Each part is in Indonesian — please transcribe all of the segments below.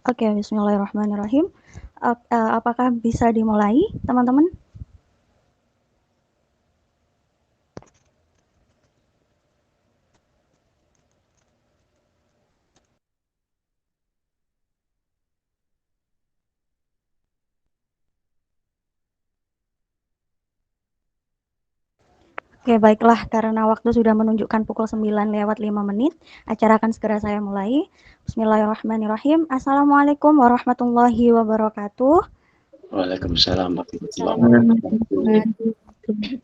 Oke, bismillahirrahmanirrahim. Apakah bisa dimulai, teman-teman? Oke, baiklah, karena waktu sudah menunjukkan pukul 9:05, acara akan segera saya mulai. Bismillahirrahmanirrahim. Assalamualaikum warahmatullahi wabarakatuh. Waalaikumsalam warahmatullahi wabarakatuh.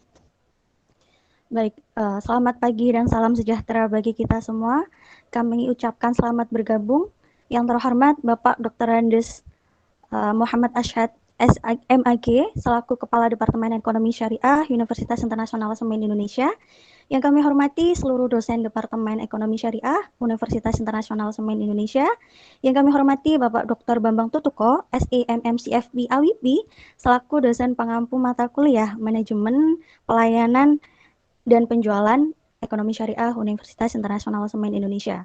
Baik, selamat pagi dan salam sejahtera bagi kita semua. Kami ucapkan selamat bergabung. Yang terhormat Bapak Dr. Andes Muhammad Ashad SMAG selaku Kepala Departemen Ekonomi Syariah Universitas Internasional Semen Indonesia. Yang kami hormati seluruh dosen Departemen Ekonomi Syariah Universitas Internasional Semen Indonesia. Yang kami hormati Bapak Dr. Bambang Tutuko, SEMMCFB AWP, selaku dosen pengampu mata kuliah Manajemen, Pelayanan, dan Penjualan Ekonomi Syariah Universitas Internasional Semen Indonesia.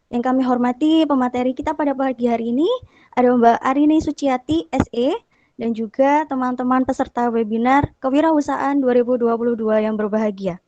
Yang kami hormati pemateri kita pada pagi hari ini ada Mbak Arini Suciati, SE, dan juga teman-teman peserta webinar Kewirausahaan 2022 yang berbahagia.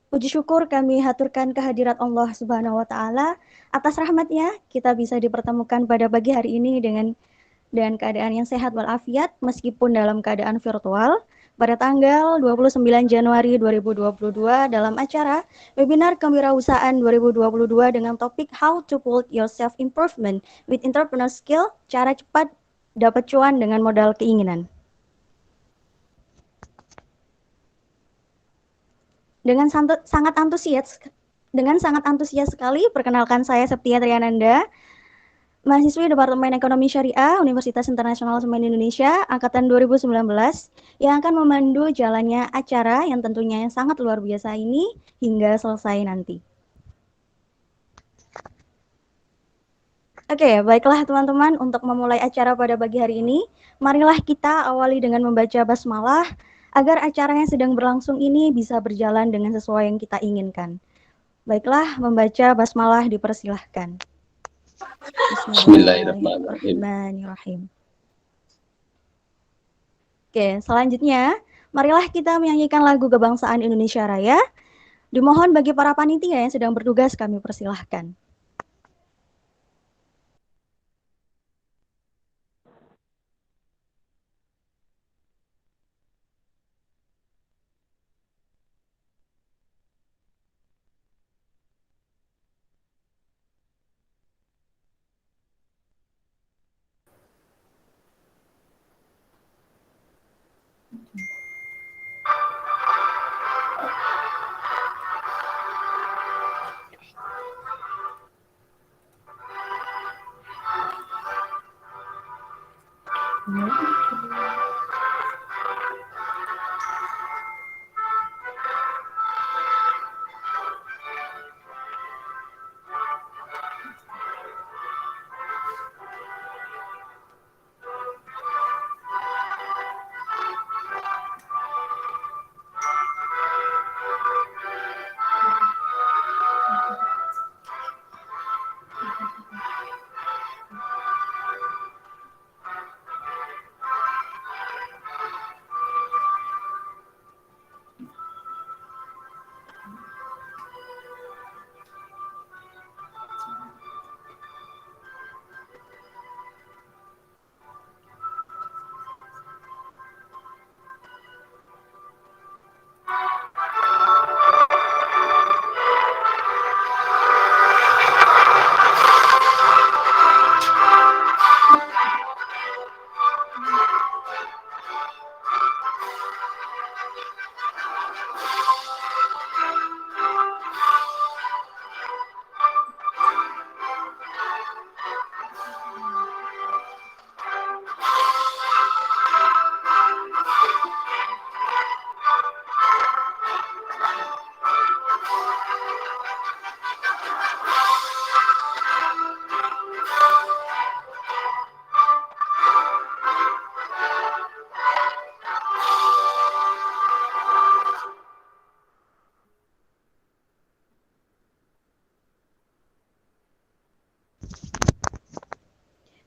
Puji syukur kami haturkan kehadirat Allah Subhanahu wa Ta'ala atas rahmatnya kita bisa dipertemukan pada pagi hari ini dengan keadaan yang sehat walafiat meskipun dalam keadaan virtual pada tanggal 29 Januari 2022 dalam acara webinar Kewirausahaan 2022 dengan topik How to Build Your Self Improvement with Entrepreneur Skill, cara cepat dapat cuan dengan modal keinginan. Dengan sangat antusias sekali, perkenalkan saya Septia Triananda, mahasiswi Departemen Ekonomi Syariah Universitas Internasional Semen Indonesia angkatan 2019 yang akan memandu jalannya acara yang tentunya sangat luar biasa ini hingga selesai nanti. Oke, baiklah teman-teman, untuk memulai acara pada pagi hari ini, marilah kita awali dengan membaca basmalah agar acara yang sedang berlangsung ini bisa berjalan dengan sesuai yang kita inginkan. Baiklah, membaca basmalah dipersilahkan. Bismillahirrahmanirrahim. Oke, selanjutnya, marilah kita menyanyikan lagu Kebangsaan Indonesia Raya. Dimohon bagi para panitia yang sedang bertugas kami persilahkan.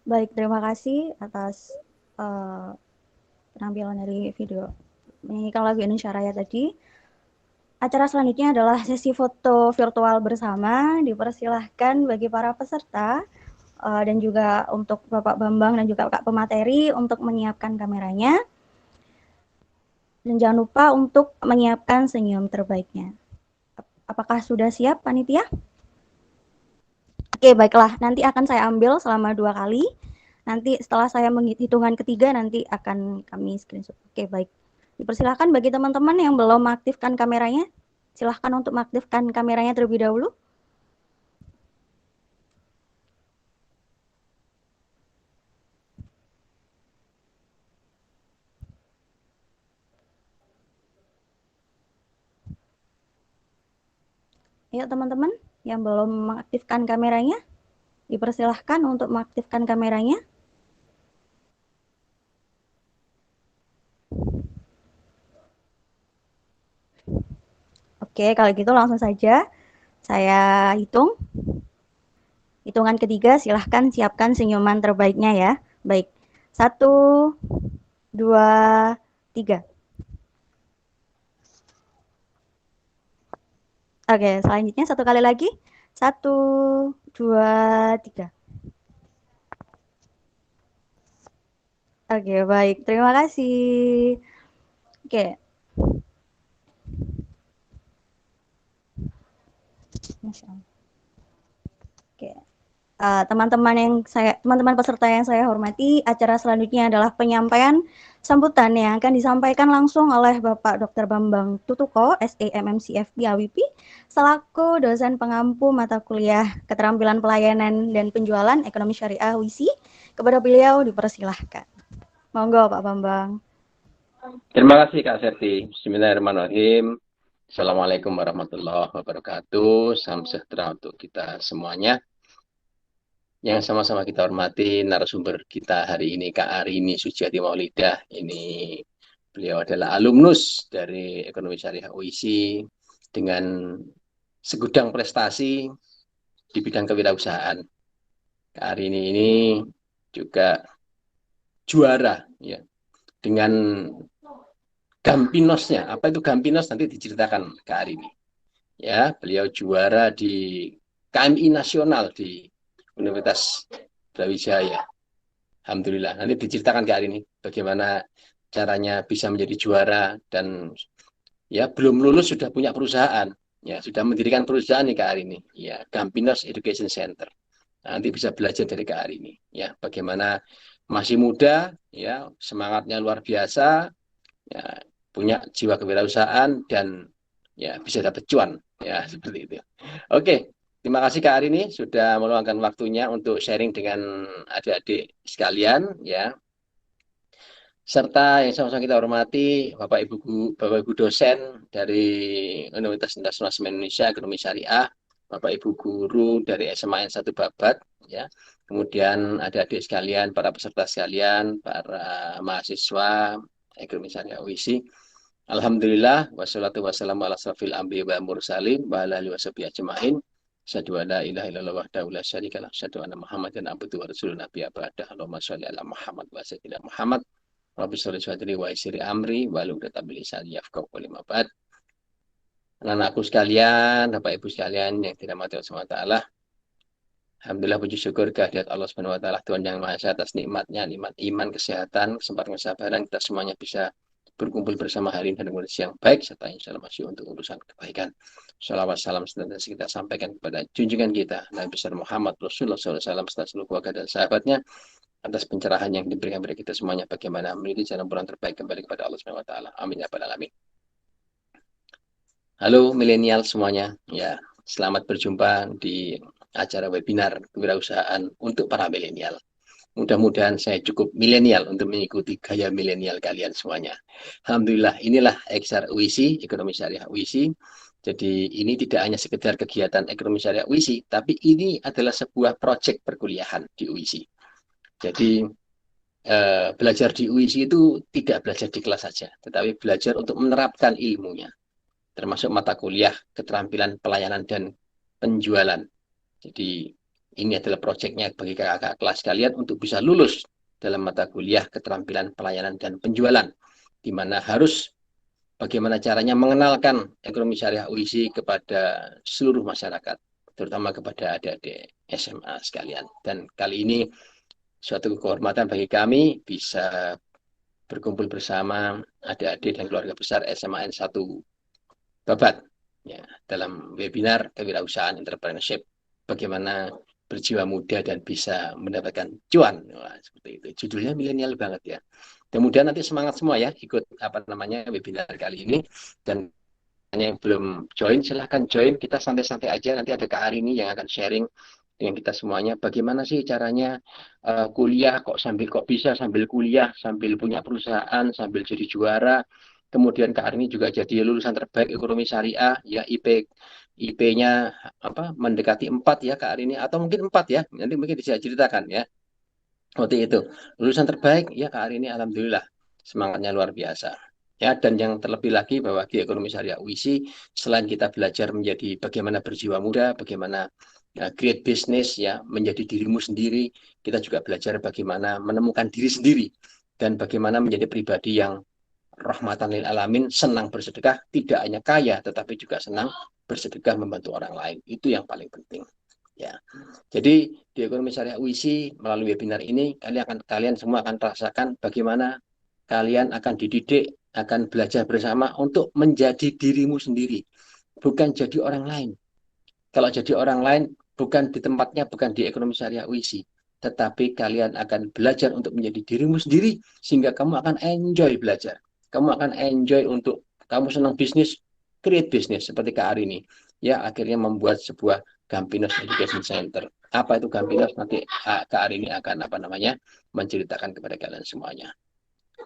Baik, terima kasih atas penampilan dari video menyanyikan lagu Indonesia Raya tadi. Acara selanjutnya adalah sesi foto virtual bersama. Dipersilahkan bagi para peserta dan juga untuk Bapak Bambang dan juga Kak pemateri untuk menyiapkan kameranya. Dan jangan lupa untuk menyiapkan senyum terbaiknya. Apakah sudah siap, panitia? Oke, baiklah. Nanti akan saya ambil selama 2 kali. Nanti setelah saya menghitungan ketiga, nanti akan kami screenshot. Oke, baik. Dipersilahkan bagi teman-teman yang belum mengaktifkan kameranya, silahkan untuk mengaktifkan kameranya terlebih dahulu. Ya, teman-teman yang belum mengaktifkan kameranya, dipersilahkan untuk mengaktifkan kameranya. Oke, kalau gitu langsung saja saya hitung. Hitungan ketiga, silahkan siapkan senyuman terbaiknya ya. Baik, 1, 2, 3. Oke, selanjutnya satu kali lagi. 1, 2, 3. Oke, baik. Terima kasih. Oke. Masya Allah. Oke. Teman-teman peserta yang saya hormati, acara selanjutnya adalah penyampaian sambutan yang akan disampaikan langsung oleh Bapak Dr. Bambang Tutuko, SEMMCFB AWP, selaku dosen pengampu mata kuliah Keterampilan Pelayanan dan Penjualan Ekonomi Syariah WISI. Kepada beliau dipersilahkan. Monggo Pak Bambang. Terima kasih Kak Serti. Bismillahirrahmanirrahim. Assalamualaikum warahmatullahi wabarakatuh. Salam sejahtera untuk kita semuanya. Yang sama-sama kita hormati narasumber kita hari ini, Kak Arini Suciati Maulidah. Ini beliau adalah alumnus dari Ekonomi Syariah UISI dengan segudang prestasi di bidang kewirausahaan. Kak Arini ini juga juara ya dengan Gampinosnya. Apa itu Gampinos nanti diceritakan Kak Arini. Ya, beliau juara di KMI nasional di Universitas Brawijaya. Alhamdulillah. Nanti diceritakan Kak Arini bagaimana caranya bisa menjadi juara dan ya belum lulus sudah punya perusahaan. Ya, sudah mendirikan perusahaan nih Kak Arini. Ya, Gampinos Education Center. Nanti bisa belajar dari Kak Arini. Ya, bagaimana masih muda, ya semangatnya luar biasa, ya punya jiwa kewirausahaan dan ya bisa dapat cuan ya seperti itu. Oke, terima kasih Kak Arini sudah meluangkan waktunya untuk sharing dengan adik-adik sekalian ya. Serta yang sama-sama kita hormati Bapak Ibu dosen dari Universitas Internasional Indonesia Ekonomi Syariah, Bapak Ibu guru dari SMAN 1 Babat ya. Kemudian adik-adik sekalian, para peserta sekalian, para mahasiswa Ekonomi Syariah UISI. Alhamdulillah wassalatu wassalamu ala asrofil anbiya wa mursalin wa ala alihi washabihi ajmain. Asyhadu an la ilaha illallah wahdahu la syarika lah, asyhadu anna Muhammadan abduhu wa rasuluhu nabiy ba'da. Allahumma shalli ala Muhammad wa sayyidina Muhammad. Rabbi sholli sadri wa yassir amri wa hlul 'uqdatam min lisani yafqahu qawli ma ba'd. Anak-anakku sekalian, Bapak Ibu sekalian yang dirahmati Allah Subhanahu wa taala. Alhamdulillah puji syukur kehadirat Allah Subhanahu wa taala Tuhan yang Maha Esa atas nikmatnya, nikmat iman, kesehatan, kesempatan kesabaran kita semuanya bisa berkumpul bersama hari ini dengan kondisi yang baik serta insya Allah masih untuk urusan kebaikan. Salawat salam senantiasa kita sampaikan kepada junjungan kita Nabi besar Muhammad Rasulullah SAW serta seluruh keluarga dan sahabatnya atas pencerahan yang diberikan kepada kita semuanya bagaimana meniti jalan pulang terbaik kembali kepada Allah Subhanahu wa taala. Amin ya rabbal alamin. Halo milenial semuanya. Ya, selamat berjumpa di acara webinar kewirausahaan untuk para milenial. Mudah-mudahan saya cukup milenial untuk mengikuti gaya milenial kalian semuanya. Alhamdulillah, inilah XR UISI, Ekonomi Syariah UISI. Jadi ini tidak hanya sekedar kegiatan Ekonomi Syariah UISI, tapi ini adalah sebuah proyek perkuliahan di UISI. Jadi belajar di UISI itu tidak belajar di kelas saja, tetapi belajar untuk menerapkan ilmunya, termasuk mata kuliah, keterampilan pelayanan dan penjualan. Jadi ini adalah proyeknya bagi kakak kelas kalian untuk bisa lulus dalam mata kuliah keterampilan pelayanan dan penjualan, di mana harus bagaimana caranya mengenalkan ekonomi syariah UISI kepada seluruh masyarakat, terutama kepada adik-adik SMA sekalian. Dan kali ini suatu kehormatan bagi kami bisa berkumpul bersama adik-adik dan keluarga besar SMAN 1 Babat ya, dalam webinar kewirausahaan entrepreneurship, bagaimana berjiwa muda dan bisa mendapatkan cuan. Wah, seperti itu. Judulnya milenial banget ya. Kemudian nanti semangat semua ya ikut webinar kali ini, dan yang belum join silahkan join, kita santai-santai aja, nanti ada Kak Arini yang akan sharing dengan kita semuanya bagaimana sih caranya kuliah kok bisa sambil kuliah sambil punya perusahaan sambil jadi juara. Kemudian Kak Arini juga jadi lulusan terbaik ekonomi syariah ya, IP-nya mendekati 4 ya Kak Arini, atau mungkin 4 ya, nanti mungkin bisa ceritakan ya. Waktu itu lulusan terbaik ya Kak Arini, alhamdulillah, semangatnya luar biasa. Ya, dan yang terlebih lagi bahwa di ekonomi syariah UISI, selain kita belajar menjadi bagaimana berjiwa muda, bagaimana create business ya, menjadi dirimu sendiri, kita juga belajar bagaimana menemukan diri sendiri dan bagaimana menjadi pribadi yang rahmatan lil alamin, senang bersedekah, tidak hanya kaya tetapi juga senang bersedekah membantu orang lain. Itu yang paling penting. Ya. Jadi di ekonomi syariah UISI melalui webinar ini kalian semua akan rasakan bagaimana kalian akan dididik, akan belajar bersama untuk menjadi dirimu sendiri, bukan jadi orang lain. Kalau jadi orang lain, bukan di tempatnya, bukan di ekonomi syariah UISI, tetapi kalian akan belajar untuk menjadi dirimu sendiri, sehingga kamu akan enjoy belajar. Kamu akan enjoy untuk, kamu senang bisnis, create bisnis, seperti Kak Arini. Ya, akhirnya membuat sebuah Gampinos Education Center. Apa itu Gampinos? Nanti Kak Arini akan menceritakan kepada kalian semuanya.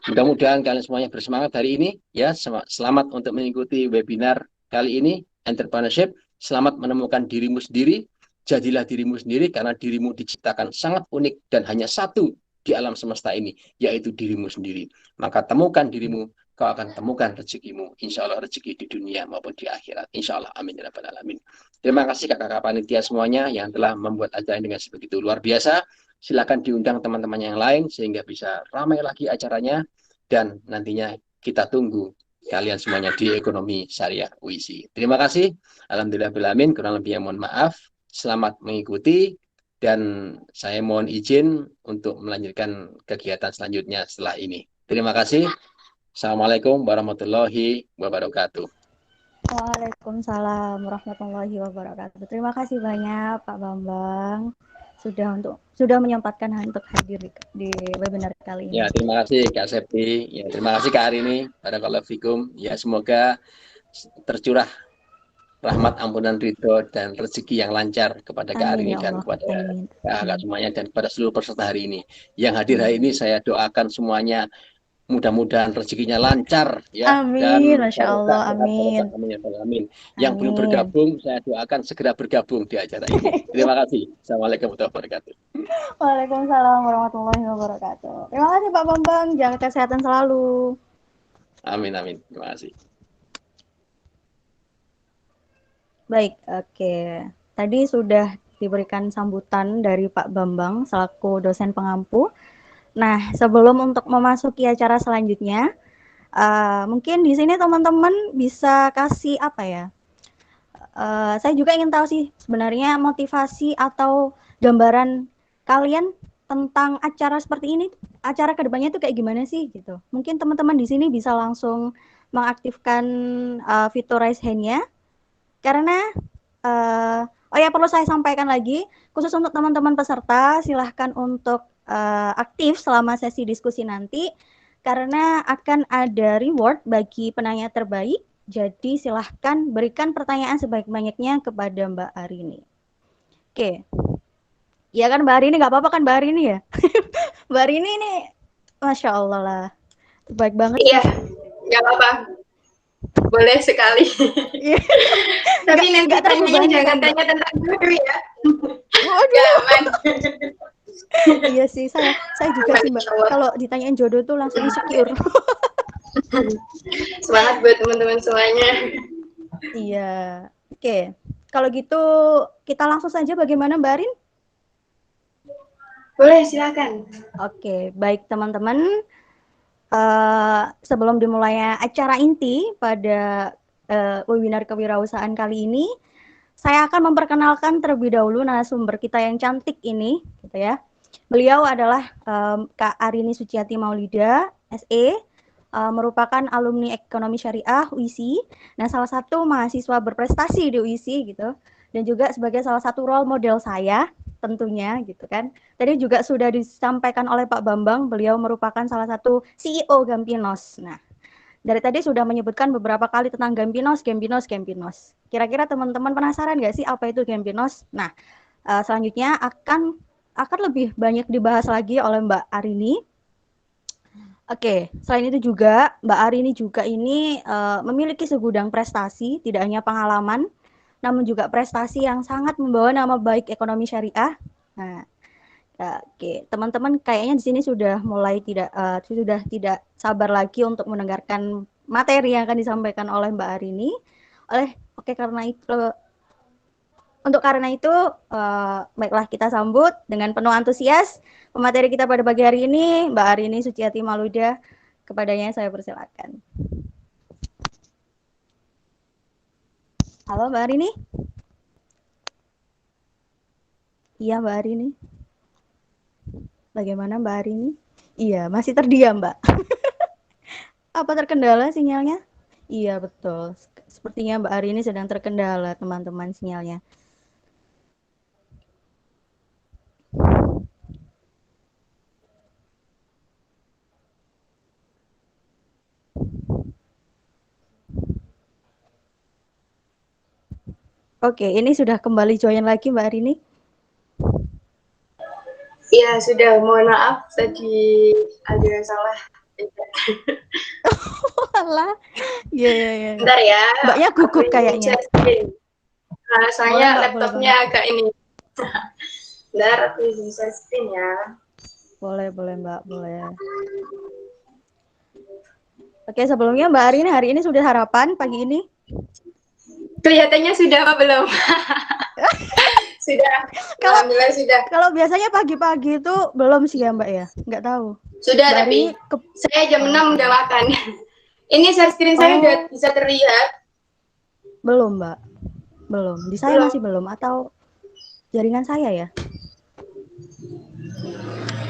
Mudah-mudahan kalian semuanya bersemangat hari ini ya. Selamat untuk mengikuti webinar kali ini entrepreneurship. Selamat menemukan dirimu sendiri. Jadilah dirimu sendiri karena dirimu diciptakan sangat unik dan hanya satu di alam semesta ini, yaitu dirimu sendiri. Maka temukan dirimu, kau akan temukan rezekimu. Insya Allah rezeki di dunia maupun di akhirat. Insya Allah, amin ya rabbal alamin. Terima kasih kakak-kakak panitia semuanya yang telah membuat acara dengan sebegitu luar biasa. Silakan diundang teman-teman yang lain sehingga bisa ramai lagi acaranya, dan nantinya kita tunggu kalian semuanya di ekonomi syariah UISI. Terima kasih. Alhamdulillahirrahmanirrahim. Kurang lebih mohon maaf. Selamat mengikuti dan saya mohon izin untuk melanjutkan kegiatan selanjutnya setelah ini. Terima kasih. Assalamualaikum warahmatullahi wabarakatuh. Waalaikumsalam warahmatullahi wabarakatuh. Terima kasih banyak Pak Bambang sudah menyempatkan untuk hadir di webinar kali ini. Ya, terima kasih Kak Septi. Ya, terima kasih Kak Arini. Barakallahu fikum. Ya, semoga tercurah rahmat, ampunan, ridho, dan rezeki yang lancar kepada Kak Arini dan kepada kakak semuanya dan kepada seluruh peserta hari ini. Yang hadir hari ini saya doakan semuanya mudah-mudahan rezekinya lancar ya. Amin, Masya Allah, amin. Amin. Yang belum bergabung saya doakan segera bergabung di acara ini. Terima kasih. Assalamualaikum warahmatullahi wabarakatuh. Waalaikumsalam warahmatullahi wabarakatuh. Terima kasih Pak Bambang, jaga kesehatan selalu. Amin, amin. Terima kasih. Baik, oke. Tadi sudah diberikan sambutan dari Pak Bambang selaku dosen pengampu. Nah, sebelum untuk memasuki acara selanjutnya, mungkin di sini teman-teman bisa kasih apa ya? Saya juga ingin tahu sih sebenarnya motivasi atau gambaran kalian tentang acara seperti ini, acara kedepannya itu kayak gimana sih gitu. Mungkin teman-teman di sini bisa langsung mengaktifkan fitur raise hand-nya, karena oh ya, perlu saya sampaikan lagi khusus untuk teman-teman peserta, silahkan untuk aktif selama sesi diskusi nanti karena akan ada reward bagi penanya terbaik. Jadi silahkan berikan pertanyaan sebanyak-banyaknya kepada Mbak Arini. Oke. Ya kan Mbak Arini, nggak apa-apa kan Mbak Arini ya? Mbak Arini ini Masya Allah lah. Baik banget. Iya, nggak apa-apa. Boleh sekali. Tapi nanti tanyanya jangan tanya tentang jodoh ya. Waduh. Iya sih, saya juga sih Mbak. Kalau ditanyain jodoh tuh langsung insecure. Semangat buat teman-teman semuanya. Iya. Oke. Kalau gitu kita langsung saja bagaimana Mbak Arin? Boleh, silakan. Oke, baik teman-teman. Sebelum dimulainya acara inti pada webinar kewirausahaan kali ini, saya akan memperkenalkan terlebih dahulu narasumber kita yang cantik ini, gitu ya. Beliau adalah Kak Arini Suciati Maulida, SE, merupakan alumni Ekonomi Syariah UISI, dan salah satu mahasiswa berprestasi di UISI gitu, dan juga sebagai salah satu role model saya tentunya gitu kan. Tadi juga sudah disampaikan oleh Pak Bambang, beliau merupakan salah satu CEO Gampinos. Nah, dari tadi sudah menyebutkan beberapa kali tentang Gampinos. Kira-kira teman-teman penasaran nggak sih apa itu Gampinos? Nah, selanjutnya akan lebih banyak dibahas lagi oleh Mbak Arini. Oke, selain itu juga Mbak Arini juga ini memiliki segudang prestasi, tidak hanya pengalaman, namun juga prestasi yang sangat membawa nama baik ekonomi syariah. Nah, oke, teman-teman kayaknya di sini sudah mulai sudah tidak sabar lagi untuk mendengarkan materi yang akan disampaikan oleh Mbak Arini. Karena itu, baiklah kita sambut dengan penuh antusias pemateri kita pada pagi hari ini, Mbak Arini Suciati Maulida. Kepadanya saya persilakan. Halo Mbak Arini. Iya Mbak Arini. Bagaimana Mbak Arini? Iya, masih terdiam Mbak. Apa terkendala sinyalnya? Iya betul. Sepertinya Mbak Arini sedang terkendala teman-teman sinyalnya. Oke, ini sudah kembali join lagi Mbak Arini. Iya, sudah. Mohon maaf tadi ada salah. Alah. Iya. Bentar ya. Mbaknya gugup kayaknya. Saya laptopnya agak ini. Bentar, aku bisa screen ya. Boleh Mbak, boleh. Oke, sebelumnya Mbak Arini hari ini sudah sarapan pagi ini? Kelihatannya sudah apa belum? Sudah. Alhamdulillah sudah. Kalau biasanya pagi-pagi itu belum sih ya Mbak ya? Nggak tahu. Sudah, Mbak tapi saya jam 6 udah makan. Ini share screen saya udah bisa terlihat? Belum Mbak. Belum. Di saya masih belum atau jaringan saya ya?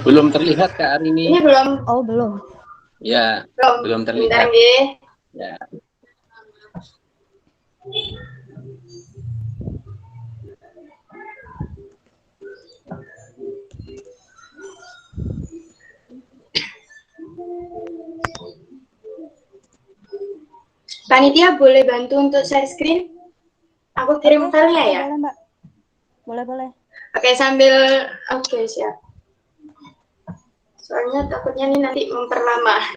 Belum terlihat Kak Arini. Ini belum. Oh, belum. Ya, belum terlihat. Ya. Panitia boleh bantu untuk share screen? Aku kirim filenya ya? Boleh Mbak. Boleh. Oke, sambil siap. Soalnya takutnya ini nanti memperlama.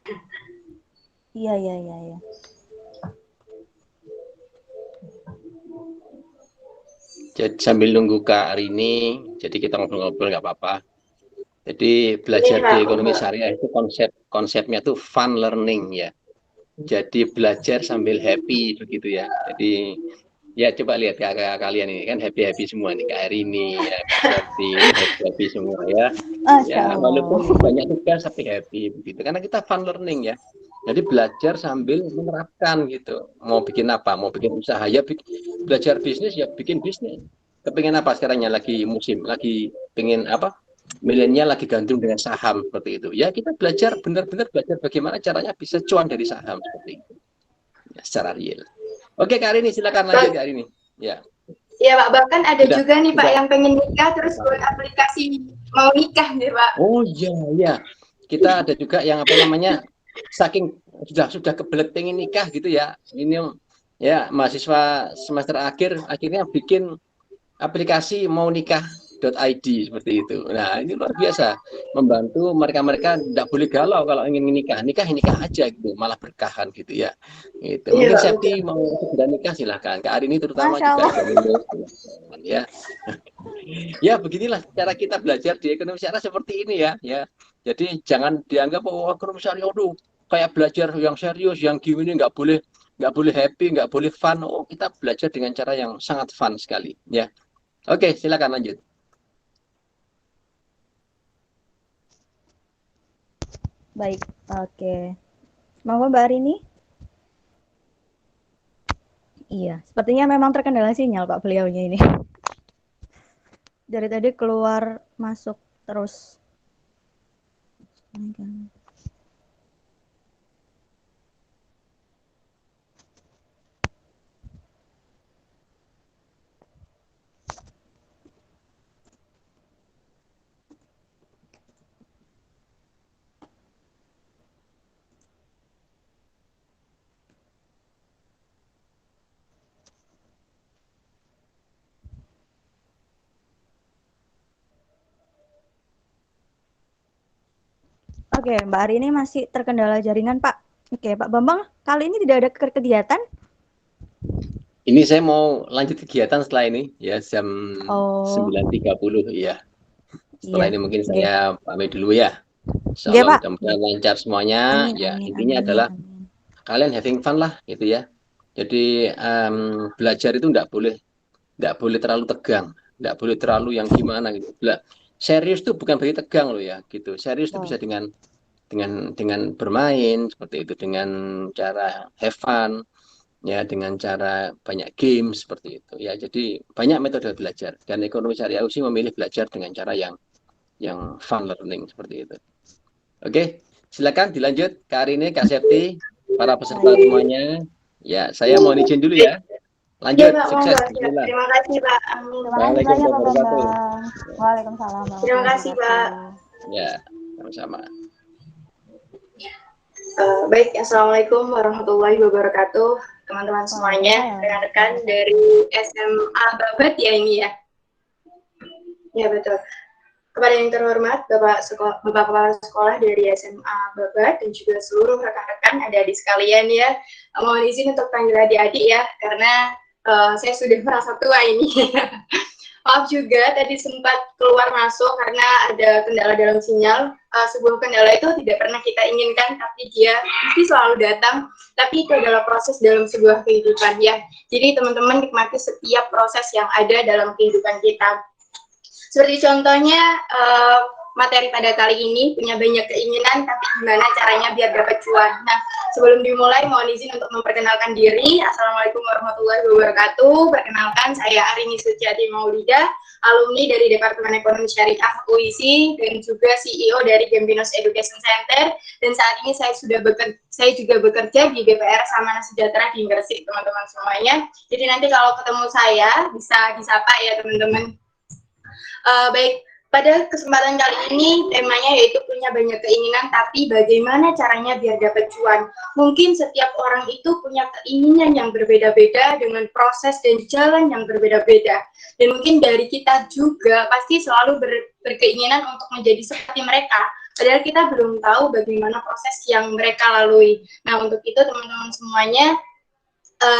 Iya. Jadi sambil nunggu Kak Arini, jadi kita ngobrol-ngobrol nggak apa-apa. Jadi belajar di ekonomi syariah itu konsepnya tuh fun learning ya. Jadi belajar sambil happy begitu ya. Jadi ya coba lihat kakak kalian ini kan happy semua nih, Kak Arini, ya, Kak happy semua ya. Ya walaupun banyak tugas tapi happy begitu. Karena kita fun learning ya. Jadi belajar sambil menerapkan gitu. Mau bikin apa? Mau bikin usaha ya belajar bisnis ya bikin bisnis. Kepingin apa sekarangnya lagi musim, lagi pengen apa? Milenial lagi gandrung dengan saham seperti itu. Ya kita belajar benar-benar belajar bagaimana caranya bisa cuan dari saham seperti itu. Ya, secara real. Oke Kak Arini silakan lanjut Kak Arini. Ya. Ya Pak, bahkan ada juga nih Pak yang pengen nikah terus buat aplikasi mau nikah nih Pak. Oh iya. Kita ada juga yang apa namanya saking sudah kebelet pengen nikah gitu ya. Ini ya mahasiswa semester akhir akhirnya bikin aplikasi mau nikah.id seperti itu. Nah, ini luar biasa membantu mereka tidak boleh galau kalau ingin nikah aja gitu, malah berkahan gitu ya. Gitu. Mungkin Septi mau segera nikah silahkan. Kak Arini terutama juga ya. Ya, beginilah cara kita belajar di ekonomi syariah seperti ini ya. Jadi jangan dianggap ekonomi syariah kayak belajar yang serius, yang gini nggak boleh happy, nggak boleh fun. Oh, kita belajar dengan cara yang sangat fun sekali ya. Oke, silakan lanjut. Baik, oke. Monggo Mbak Arini. Iya, sepertinya memang terkendala sinyal Pak beliaunya ini. Dari tadi keluar masuk terus. Oke, Mbak Arini masih terkendala jaringan Pak. Oke, Pak Bambang, kali ini tidak ada kegiatan? Ini saya mau lanjut kegiatan setelah ini ya jam 9.30 ya. Setelah ini mungkin saya pamit dulu ya. Insyaallah mudah-mudahan lancar semuanya. Amin, Ya, amin, intinya amin, adalah amin. kalian having fun lah gitu ya. Jadi belajar itu nggak boleh terlalu tegang, nggak boleh terlalu yang gimana gitu. Serius tuh bukan berarti tegang loh ya gitu. Serius itu bisa dengan bermain seperti itu, dengan cara have fun ya, dengan cara banyak game seperti itu ya. Jadi banyak metode belajar, dan ekonomi syariah sih memilih belajar dengan cara yang fun learning seperti itu. Oke, silakan dilanjut Kak Arini, Kak Septi, para peserta semuanya. Ya, saya mohon izin dulu ya. Lanjut, Pak, sukses. Bismillah. Terima kasih Pak. Amin. Waalaikumsalam warahmatullahi. Waalaikumsalam. Terima kasih Pak. Ya, sama-sama. Baik, Assalamualaikum warahmatullahi wabarakatuh, teman-teman semuanya, rekan-rekan dari SMA Babat ya ini ya. Ya betul. Kepada yang terhormat Bapak Kepala Sekolah dari SMA Babat dan juga seluruh rekan-rekan adik-adik sekalian ya, mohon izin untuk panggil adik-adik ya, karena saya sudah merasa tua ini. Maaf juga tadi sempat keluar masuk karena ada kendala dalam sinyal. Sebuah kendala itu tidak pernah kita inginkan, tapi dia pasti selalu datang. Tapi itu adalah proses dalam sebuah kehidupan ya. Jadi teman-teman nikmati setiap proses yang ada dalam kehidupan kita. Seperti contohnya materi pada kali ini punya banyak keinginan, tapi gimana caranya biar dapat cuan. Nah, sebelum dimulai mohon izin untuk memperkenalkan diri. Assalamualaikum warahmatullahi wabarakatuh. Perkenalkan, saya Arini Suciati Maulida, alumni dari Departemen Ekonomi Syariah UISI dan juga CEO dari Gambinos Education Center. Dan saat ini saya juga bekerja di BPR Samana Sejahtera di Gresik, teman-teman semuanya. Jadi nanti kalau ketemu saya bisa disapa ya teman-teman. Baik, pada kesempatan kali ini temanya yaitu punya banyak keinginan, tapi bagaimana caranya biar dapat cuan. Mungkin setiap orang itu punya keinginan yang berbeda-beda dengan proses dan jalan yang berbeda-beda. Dan mungkin dari kita juga pasti selalu berkeinginan untuk menjadi seperti mereka. Padahal kita belum tahu bagaimana proses yang mereka lalui. Nah, untuk itu teman-teman semuanya,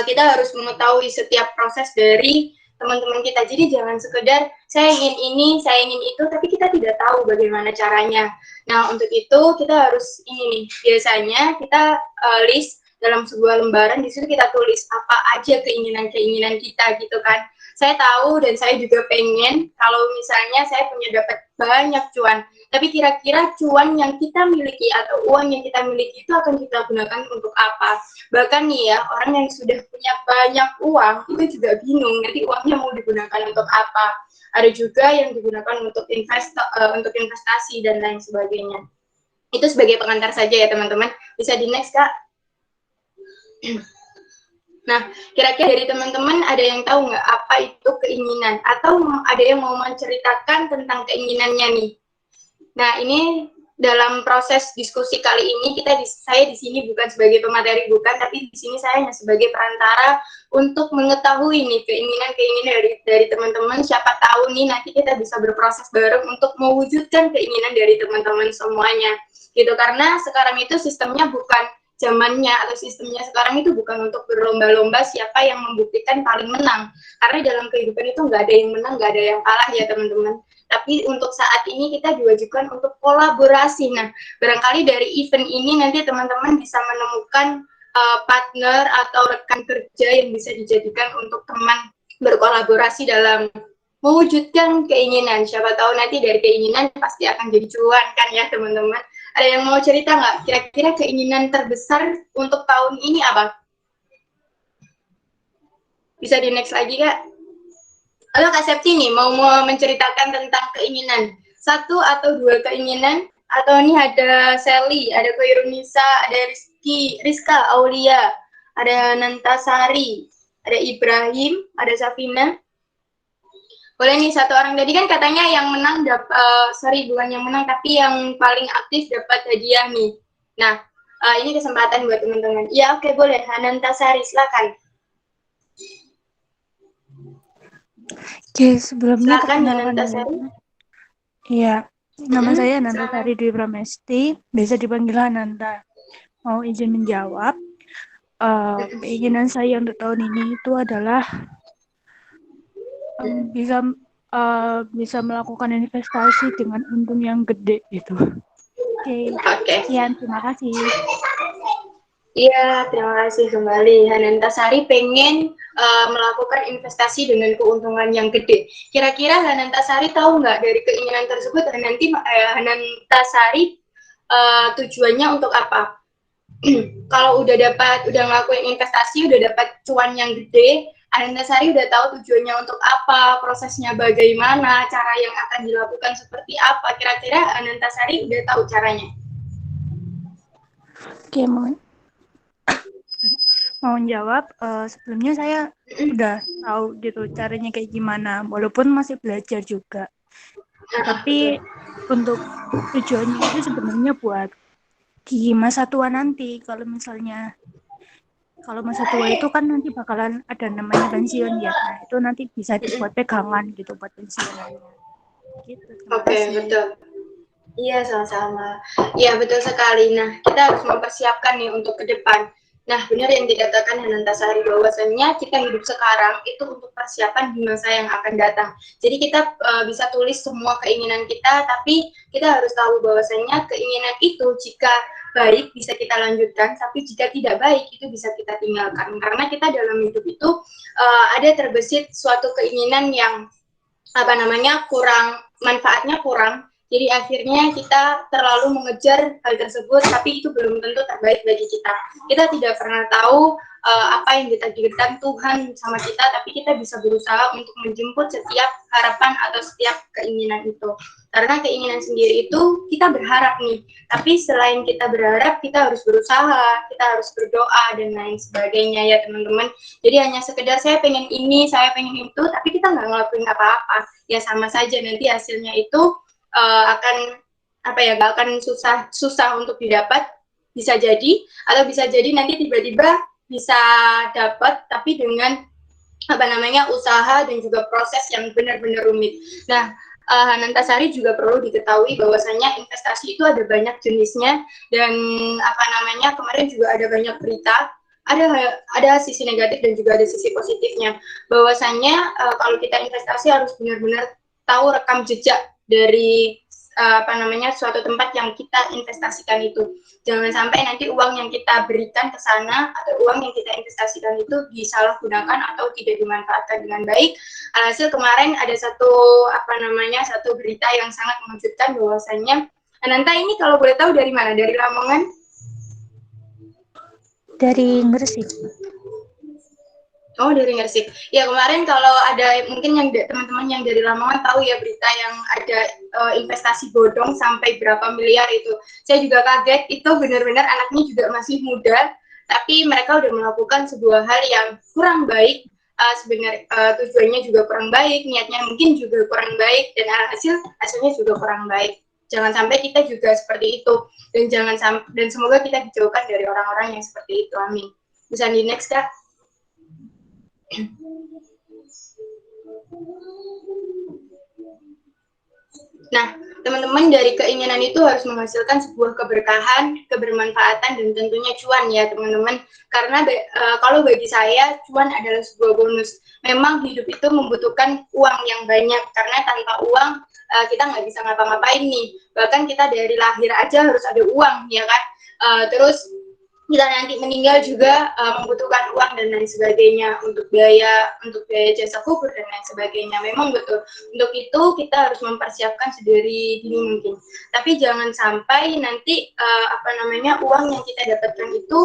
kita harus mengetahui setiap proses dari teman-teman kita. Jadi jangan sekedar saya ingin ini, saya ingin itu, tapi kita tidak tahu bagaimana caranya. Nah, untuk itu kita harus ini nih, biasanya kita list dalam sebuah lembaran, di situ kita tulis apa aja keinginan-keinginan kita gitu kan. Saya tahu dan saya juga pengen kalau misalnya saya punya dapat banyak cuan, tapi kira-kira cuan yang kita miliki atau uang yang kita miliki itu akan kita gunakan untuk apa? Bahkan nih ya, orang yang sudah punya banyak uang itu juga bingung nanti uangnya mau digunakan untuk apa. Ada juga yang digunakan untuk investasi dan lain sebagainya. Itu sebagai pengantar saja ya teman-teman. Bisa di next Kak. Nah, kira-kira dari teman-teman ada yang tahu nggak apa itu keinginan? Atau ada yang mau menceritakan tentang keinginannya nih? Nah, ini dalam proses diskusi kali ini saya di sini bukan sebagai pemateri, bukan, tapi di sini saya hanya sebagai perantara untuk mengetahui nih keinginan-keinginan dari teman-teman. Siapa tahu nih nanti kita bisa berproses bareng untuk mewujudkan keinginan dari teman-teman semuanya. Gitu, karena sekarang itu sistemnya bukan zamannya atau sistemnya sekarang itu bukan untuk berlomba-lomba siapa yang membuktikan paling menang. Karena dalam kehidupan itu nggak ada yang menang, nggak ada yang kalah ya teman-teman. Tapi untuk saat ini kita diwajibkan untuk kolaborasi. Nah, barangkali dari event ini nanti teman-teman bisa menemukan partner atau rekan kerja yang bisa dijadikan untuk teman berkolaborasi dalam mewujudkan keinginan. Siapa tahu nanti dari keinginan pasti akan jadi cuan kan ya teman-teman. Ada yang mau cerita nggak? Kira-kira keinginan terbesar untuk tahun ini apa? Bisa di next lagi, Kak? Halo Kak Septi nih, mau menceritakan tentang keinginan. 1 atau 2 keinginan, atau ini ada Sally, ada Koirunisa, ada Rizka, Aulia, ada Nantasari, ada Ibrahim, ada Safina. Boleh nih, 1 orang. Tadi kan katanya yang menang, bukan yang menang, tapi yang paling aktif dapat hadiah nih. Nah, ini kesempatan buat teman-teman. Ya, oke, boleh. Nantasari, silakan. Oke, sebelumnya Silakan, perkenalkan Nantasari. Iya, nama saya Nantasari Dwi Pramesti, biasa dipanggil Hananta. Mau izin menjawab, keinginan saya untuk tahun ini itu adalah bisa melakukan investasi dengan untung yang gede gitu. Oke, sekian, terima kasih. Iya, terima kasih kembali. Hanantasari pengen melakukan investasi dengan keuntungan yang gede. Kira-kira Hanantasari tahu nggak dari keinginan tersebut Hanantasari tujuannya untuk apa? Kalau udah ngelakuin investasi, udah dapat cuan yang gede, Hanantasari udah tahu tujuannya untuk apa, prosesnya bagaimana, cara yang akan dilakukan seperti apa. Kira-kira Hanantasari udah tahu caranya? Oke, mau jawab, sebelumnya saya udah tahu gitu caranya kayak gimana, walaupun masih belajar juga. Tapi untuk tujuannya itu sebenarnya buat di masa tua nanti. Kalau masa tua itu kan nanti bakalan ada namanya pensiun ya. Nah, itu nanti bisa dibuat pegangan gitu buat pensiunannya. Gitu. Oke, betul. Iya, sama-sama. Iya, betul sekali. Nah, kita harus mempersiapkan nih untuk ke depan. Nah, benar yang dikatakan Hanantasari, bahwasannya kita hidup sekarang itu untuk persiapan di masa yang akan datang. Jadi kita bisa tulis semua keinginan kita, tapi kita harus tahu bahwasannya keinginan itu jika baik bisa kita lanjutkan, tapi jika tidak baik itu bisa kita tinggalkan. Karena kita dalam hidup itu ada terbesit suatu keinginan yang kurang, manfaatnya kurang. Jadi akhirnya kita terlalu mengejar hal tersebut, tapi itu belum tentu terbaik bagi kita. Kita tidak pernah tahu apa yang ditakdirkan Tuhan sama kita, tapi kita bisa berusaha untuk menjemput setiap harapan atau setiap keinginan itu. Karena keinginan sendiri itu kita berharap nih, tapi selain kita berharap, kita harus berusaha, kita harus berdoa, dan lain sebagainya ya teman-teman. Jadi hanya sekedar saya pengen ini, saya pengen itu, tapi kita nggak ngelakuin apa-apa, ya sama saja nanti hasilnya itu akan gak akan susah untuk didapat, bisa jadi, atau bisa jadi nanti tiba-tiba bisa dapat tapi dengan usaha dan juga proses yang benar-benar rumit. Nah, Hanantasari juga perlu diketahui bahwasanya investasi itu ada banyak jenisnya, dan kemarin juga ada banyak berita, ada sisi negatif dan juga ada sisi positifnya, bahwasanya kalau kita investasi harus benar-benar tahu rekam jejak dari suatu tempat yang kita investasikan itu. Jangan sampai nanti uang yang kita berikan ke sana atau uang yang kita investasikan itu disalahgunakan atau tidak dimanfaatkan dengan baik. Alhasil kemarin ada satu berita yang sangat mengejutkan, bahwasanya Ananta ini kalau boleh tahu dari mana? Dari Lamongan? Dari Gresik. Oh, dari Gresik. Ya, kemarin kalau ada mungkin yang teman-teman yang dari Lamongan tahu ya berita yang ada investasi bodong sampai berapa miliar itu. Saya juga kaget, itu benar-benar anaknya juga masih muda, tapi mereka udah melakukan sebuah hal yang kurang baik. Sebenarnya tujuannya juga kurang baik, niatnya mungkin juga kurang baik, dan hasilnya juga kurang baik. Jangan sampai kita juga seperti itu, dan semoga kita dijauhkan dari orang-orang yang seperti itu. Amin. Bisa di next, Kak. Nah, teman-teman, dari keinginan itu harus menghasilkan sebuah keberkahan, kebermanfaatan, dan tentunya cuan ya teman-teman. Karena kalau bagi saya, cuan adalah sebuah bonus. Memang hidup itu membutuhkan uang yang banyak, karena tanpa uang kita nggak bisa ngapa-ngapain nih. Bahkan kita dari lahir aja harus ada uang, ya kan? Terus kita nanti meninggal juga membutuhkan uang dan lain sebagainya untuk biaya jasa kubur dan lain sebagainya. Memang betul. Untuk itu kita harus mempersiapkan sedari dini mungkin. Tapi jangan sampai nanti uang yang kita dapatkan itu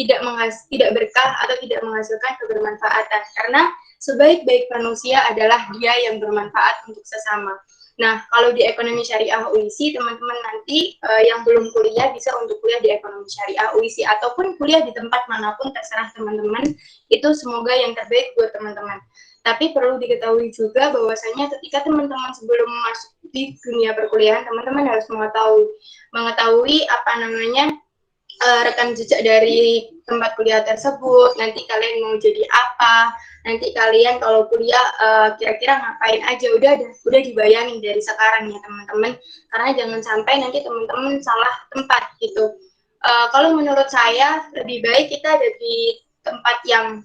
tidak berkah atau tidak menghasilkan kebermanfaatan. Karena sebaik-baik manusia adalah dia yang bermanfaat untuk sesama. Nah, kalau di ekonomi syariah UISI, teman-teman nanti yang belum kuliah bisa untuk kuliah di ekonomi syariah UISI ataupun kuliah di tempat manapun terserah teman-teman, itu semoga yang terbaik buat teman-teman. Tapi perlu diketahui juga bahwasanya ketika teman-teman sebelum masuk di dunia perkuliahan, teman-teman harus mengetahui rekam jejak dari tempat kuliah tersebut, nanti kalian mau jadi apa, nanti kalian kalau kuliah kira-kira ngapain aja, udah dibayangin dari sekarang ya teman-teman, karena jangan sampai nanti teman-teman salah tempat gitu. Kalau menurut saya lebih baik kita ada di tempat yang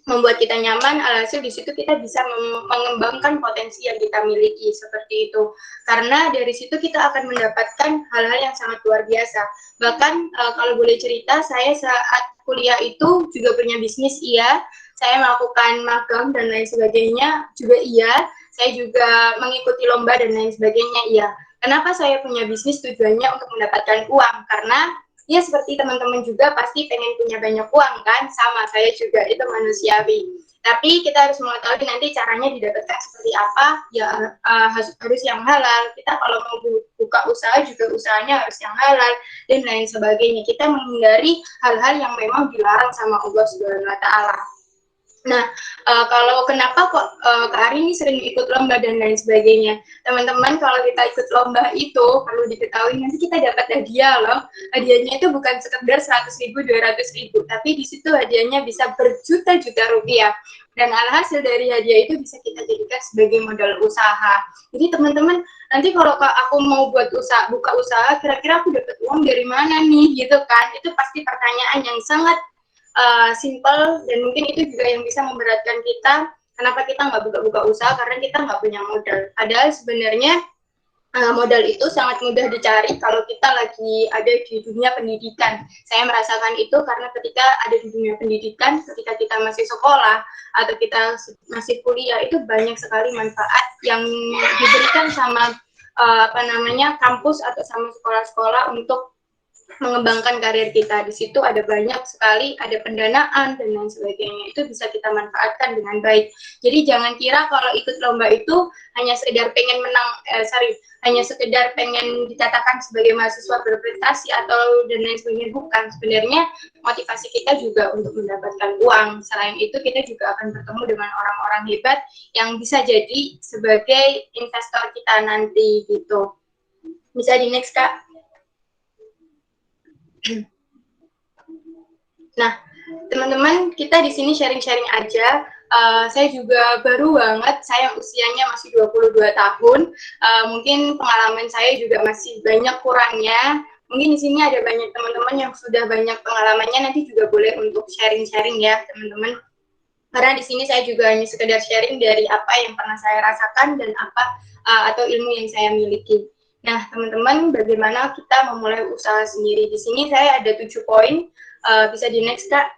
membuat kita nyaman, alhasil di situ kita bisa mengembangkan potensi yang kita miliki seperti itu. Karena dari situ kita akan mendapatkan hal-hal yang sangat luar biasa. Bahkan kalau boleh cerita, saya saat kuliah itu juga punya bisnis, iya. Saya melakukan magang dan lain sebagainya juga iya. Saya juga mengikuti lomba dan lain sebagainya, iya. Kenapa saya punya bisnis? Tujuannya untuk mendapatkan uang, karena ya seperti teman-teman juga pasti pengen punya banyak uang kan, sama saya juga, itu manusiawi. Tapi kita harus mengetahui nanti caranya didapatkan seperti apa, ya harus yang halal. Kita kalau mau buka usaha juga usahanya harus yang halal dan lain sebagainya. Kita menghindari hal-hal yang memang dilarang sama Allah Subhanahu wa Ta'ala. Nah, kalau kenapa kok Kak Ari ini sering ikut lomba dan lain sebagainya. Teman-teman, kalau kita ikut lomba itu perlu diketahui nanti kita dapat hadiah loh. Hadiahnya itu bukan sekedar 100.000, 200.000, tapi di situ hadiahnya bisa berjuta-juta rupiah. Dan alhasil dari hadiah itu bisa kita jadikan sebagai modal usaha. Jadi teman-teman, nanti kalau aku mau buka usaha, kira-kira aku dapat uang dari mana nih, gitu kan? Itu pasti pertanyaan yang sangat simple, dan mungkin itu juga yang bisa memberatkan kita. Kenapa kita nggak buka usaha? Karena kita nggak punya modal. Padahal sebenarnya modal itu sangat mudah dicari kalau kita lagi ada di dunia pendidikan. Saya merasakan itu karena ketika ada di dunia pendidikan, ketika kita masih sekolah atau kita masih kuliah, itu banyak sekali manfaat yang diberikan sama kampus atau sama sekolah-sekolah untuk mengembangkan karir kita. Di situ ada banyak sekali, ada pendanaan dan lain sebagainya. Itu bisa kita manfaatkan dengan baik. Jadi jangan kira kalau ikut lomba itu hanya sekedar pengen hanya sekedar pengen dikatakan sebagai mahasiswa berprestasi atau dan lain sebagainya. Bukan. Sebenarnya motivasi kita juga untuk mendapatkan uang. Selain itu kita juga akan bertemu dengan orang-orang hebat yang bisa jadi sebagai investor kita nanti gitu. Bisa di next, Kak. Nah, teman-teman, kita di sini sharing-sharing aja. Saya juga baru banget, saya usianya masih 22 tahun. Mungkin pengalaman saya juga masih banyak kurangnya. Mungkin di sini ada banyak teman-teman yang sudah banyak pengalamannya, nanti juga boleh untuk sharing-sharing ya, teman-teman. Karena di sini saya juga hanya sekedar sharing dari apa yang pernah saya rasakan dan apa atau ilmu yang saya miliki. Nah, teman-teman, bagaimana kita memulai usaha sendiri? Di sini saya ada 7 poin. Bisa di next, Kak.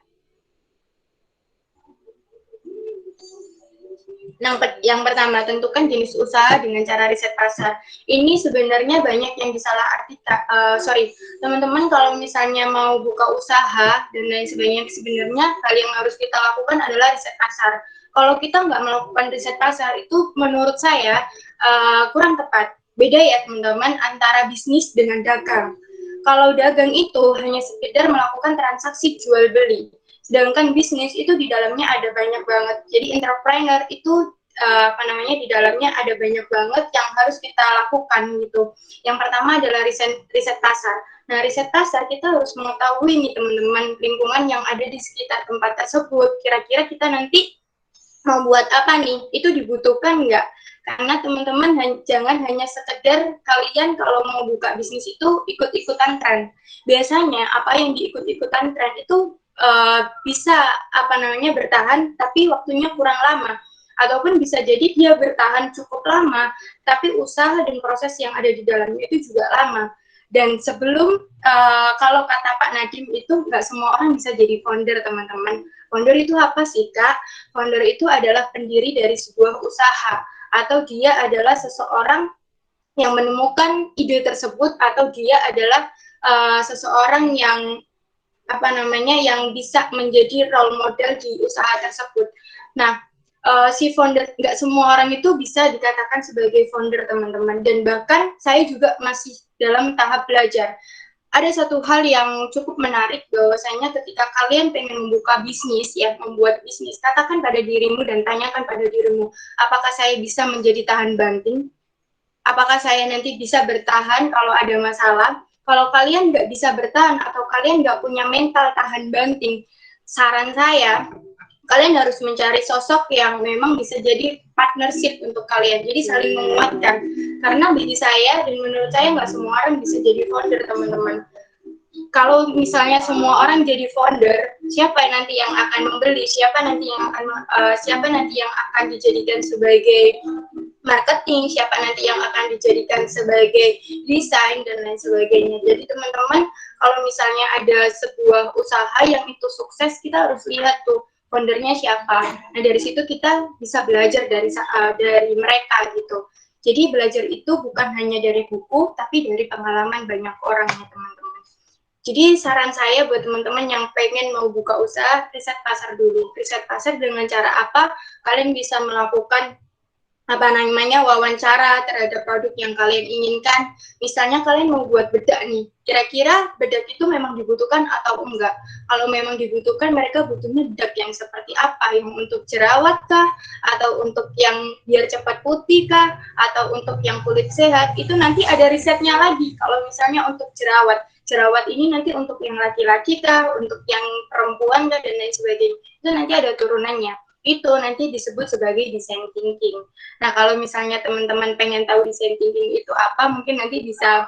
Yang pertama, tentukan jenis usaha dengan cara riset pasar. Ini sebenarnya banyak yang disalahartikan. Teman-teman, kalau misalnya mau buka usaha dan lain sebagainya, sebenarnya hal yang harus kita lakukan adalah riset pasar. Kalau kita nggak melakukan riset pasar, itu menurut saya kurang tepat. Beda ya teman-teman antara bisnis dengan dagang. Kalau dagang itu hanya sekedar melakukan transaksi jual beli, sedangkan bisnis itu di dalamnya ada banyak banget. Jadi entrepreneur itu di dalamnya ada banyak banget yang harus kita lakukan gitu. Yang pertama adalah riset pasar. Nah, riset pasar kita harus mengetahui nih teman-teman lingkungan yang ada di sekitar tempat tersebut. Kira-kira kita nanti mau buat apa nih? Itu dibutuhkan nggak? Karena teman-teman jangan hanya sekedar kalian kalau mau buka bisnis itu ikut-ikutan tren. Biasanya apa yang diikut-ikutan tren itu bisa bertahan tapi waktunya kurang lama. Ataupun bisa jadi dia bertahan cukup lama tapi usaha dan proses yang ada di dalamnya itu juga lama. Dan sebelum kalau kata Pak Nadiem itu nggak semua orang bisa jadi founder, teman-teman. Founder itu apa sih, Kak? Founder itu adalah pendiri dari sebuah usaha, atau dia adalah seseorang yang menemukan ide tersebut, atau dia adalah seseorang yang yang bisa menjadi role model di usaha tersebut. Nah, si founder, nggak semua orang itu bisa dikatakan sebagai founder, teman-teman. Dan bahkan saya juga masih dalam tahap belajar. Ada satu hal yang cukup menarik, bahwasanya ketika kalian pengen membuka bisnis, membuat bisnis, katakan pada dirimu dan tanyakan pada dirimu, apakah saya bisa menjadi tahan banting? Apakah saya nanti bisa bertahan kalau ada masalah? Kalau kalian nggak bisa bertahan atau kalian nggak punya mental tahan banting, saran saya, kalian harus mencari sosok yang memang bisa jadi partnership untuk kalian, jadi saling menguatkan. Karena bagi saya dan menurut saya nggak semua orang bisa jadi founder, teman-teman. Kalau misalnya semua orang jadi founder, siapa nanti yang akan membeli, siapa nanti yang akan dijadikan sebagai marketing, siapa nanti yang akan dijadikan sebagai desain dan lain sebagainya. Jadi teman-teman, kalau misalnya ada sebuah usaha yang itu sukses, kita harus lihat tuh foundernya siapa. Nah, dari situ kita bisa belajar dari mereka gitu. Jadi belajar itu bukan hanya dari buku, tapi dari pengalaman banyak orang ya, teman-teman. Jadi saran saya buat teman-teman yang pengen mau buka usaha, riset pasar dulu. Riset pasar dengan cara apa? Kalian bisa melakukan wawancara terhadap produk yang kalian inginkan. Misalnya kalian mau buat bedak nih, kira-kira bedak itu memang dibutuhkan atau enggak? Kalau memang dibutuhkan, mereka butuhnya bedak yang seperti apa? Yang untuk jerawat kah? Atau untuk yang biar cepat putih kah? Atau untuk yang kulit sehat? Itu nanti ada risetnya lagi. Kalau misalnya untuk jerawat ini nanti untuk yang laki-laki kah? Untuk yang perempuan kah? Dan lain sebagainya. Itu nanti ada turunannya. Itu nanti disebut sebagai design thinking. Nah, kalau misalnya teman-teman pengen tahu design thinking itu apa, mungkin nanti bisa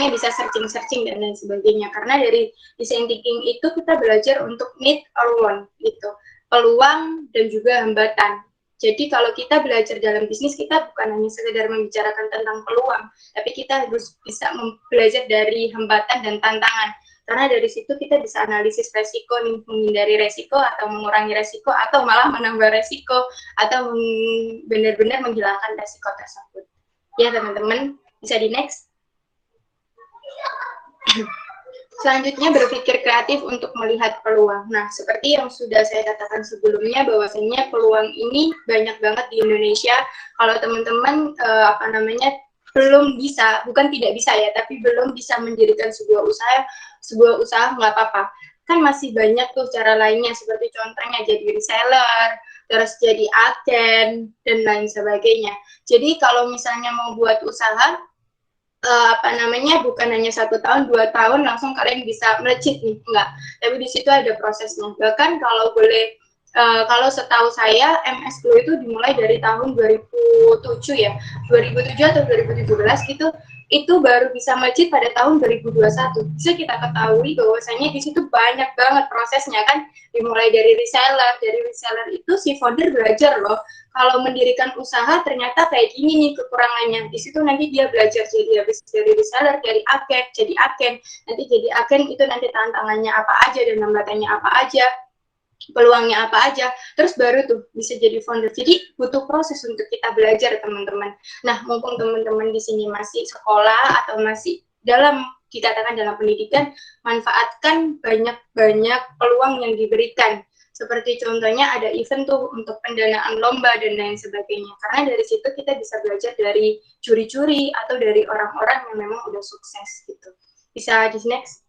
bisa searching dan lain sebagainya. Karena dari design thinking itu kita belajar untuk need or want gitu, peluang dan juga hambatan. Jadi kalau kita belajar dalam bisnis, kita bukan hanya sekedar membicarakan tentang peluang, tapi kita harus bisa belajar dari hambatan dan tantangan. Karena dari situ kita bisa analisis resiko, menghindari resiko atau mengurangi resiko, atau malah menambah resiko, atau benar-benar menghilangkan resiko tersebut. Ya teman-teman, bisa di next. Selanjutnya, berpikir kreatif untuk melihat peluang. Nah, seperti yang sudah saya katakan sebelumnya, bahwasanya peluang ini banyak banget di Indonesia. Kalau teman-teman belum bisa, bukan tidak bisa ya, tapi belum bisa mendirikan sebuah usaha nggak apa-apa. Kan masih banyak tuh cara lainnya, seperti contohnya jadi reseller, terus jadi agen, dan lain sebagainya. Jadi kalau misalnya mau buat usaha, bukan hanya 1 tahun, 2 tahun langsung kalian bisa melejit nih, enggak. Tapi di situ ada prosesnya. Bahkan kalau setahu saya MS Glow itu dimulai dari tahun 2007 ya, 2007 atau 2017 gitu, itu baru bisa melejit pada tahun 2021. Bisa kita ketahui bahwasanya di situ banyak banget prosesnya kan, dimulai dari reseller itu si founder belajar loh, kalau mendirikan usaha ternyata kayak gini nih kekurangannya. Di situ nanti dia belajar, jadi habis dari reseller, dari agen, jadi agen. Nanti jadi agen itu nanti tantangannya apa aja dan hambatannya apa aja, peluangnya apa aja, terus baru tuh bisa jadi founder. Jadi butuh proses untuk kita belajar, teman-teman. Nah, mumpung teman-teman di sini masih sekolah atau masih dikatakan dalam pendidikan, manfaatkan banyak-banyak peluang yang diberikan. Seperti contohnya ada event tuh untuk pendanaan lomba dan lain sebagainya. Karena dari situ kita bisa belajar dari curi-curi atau dari orang-orang yang memang udah sukses gitu. Bisa di next.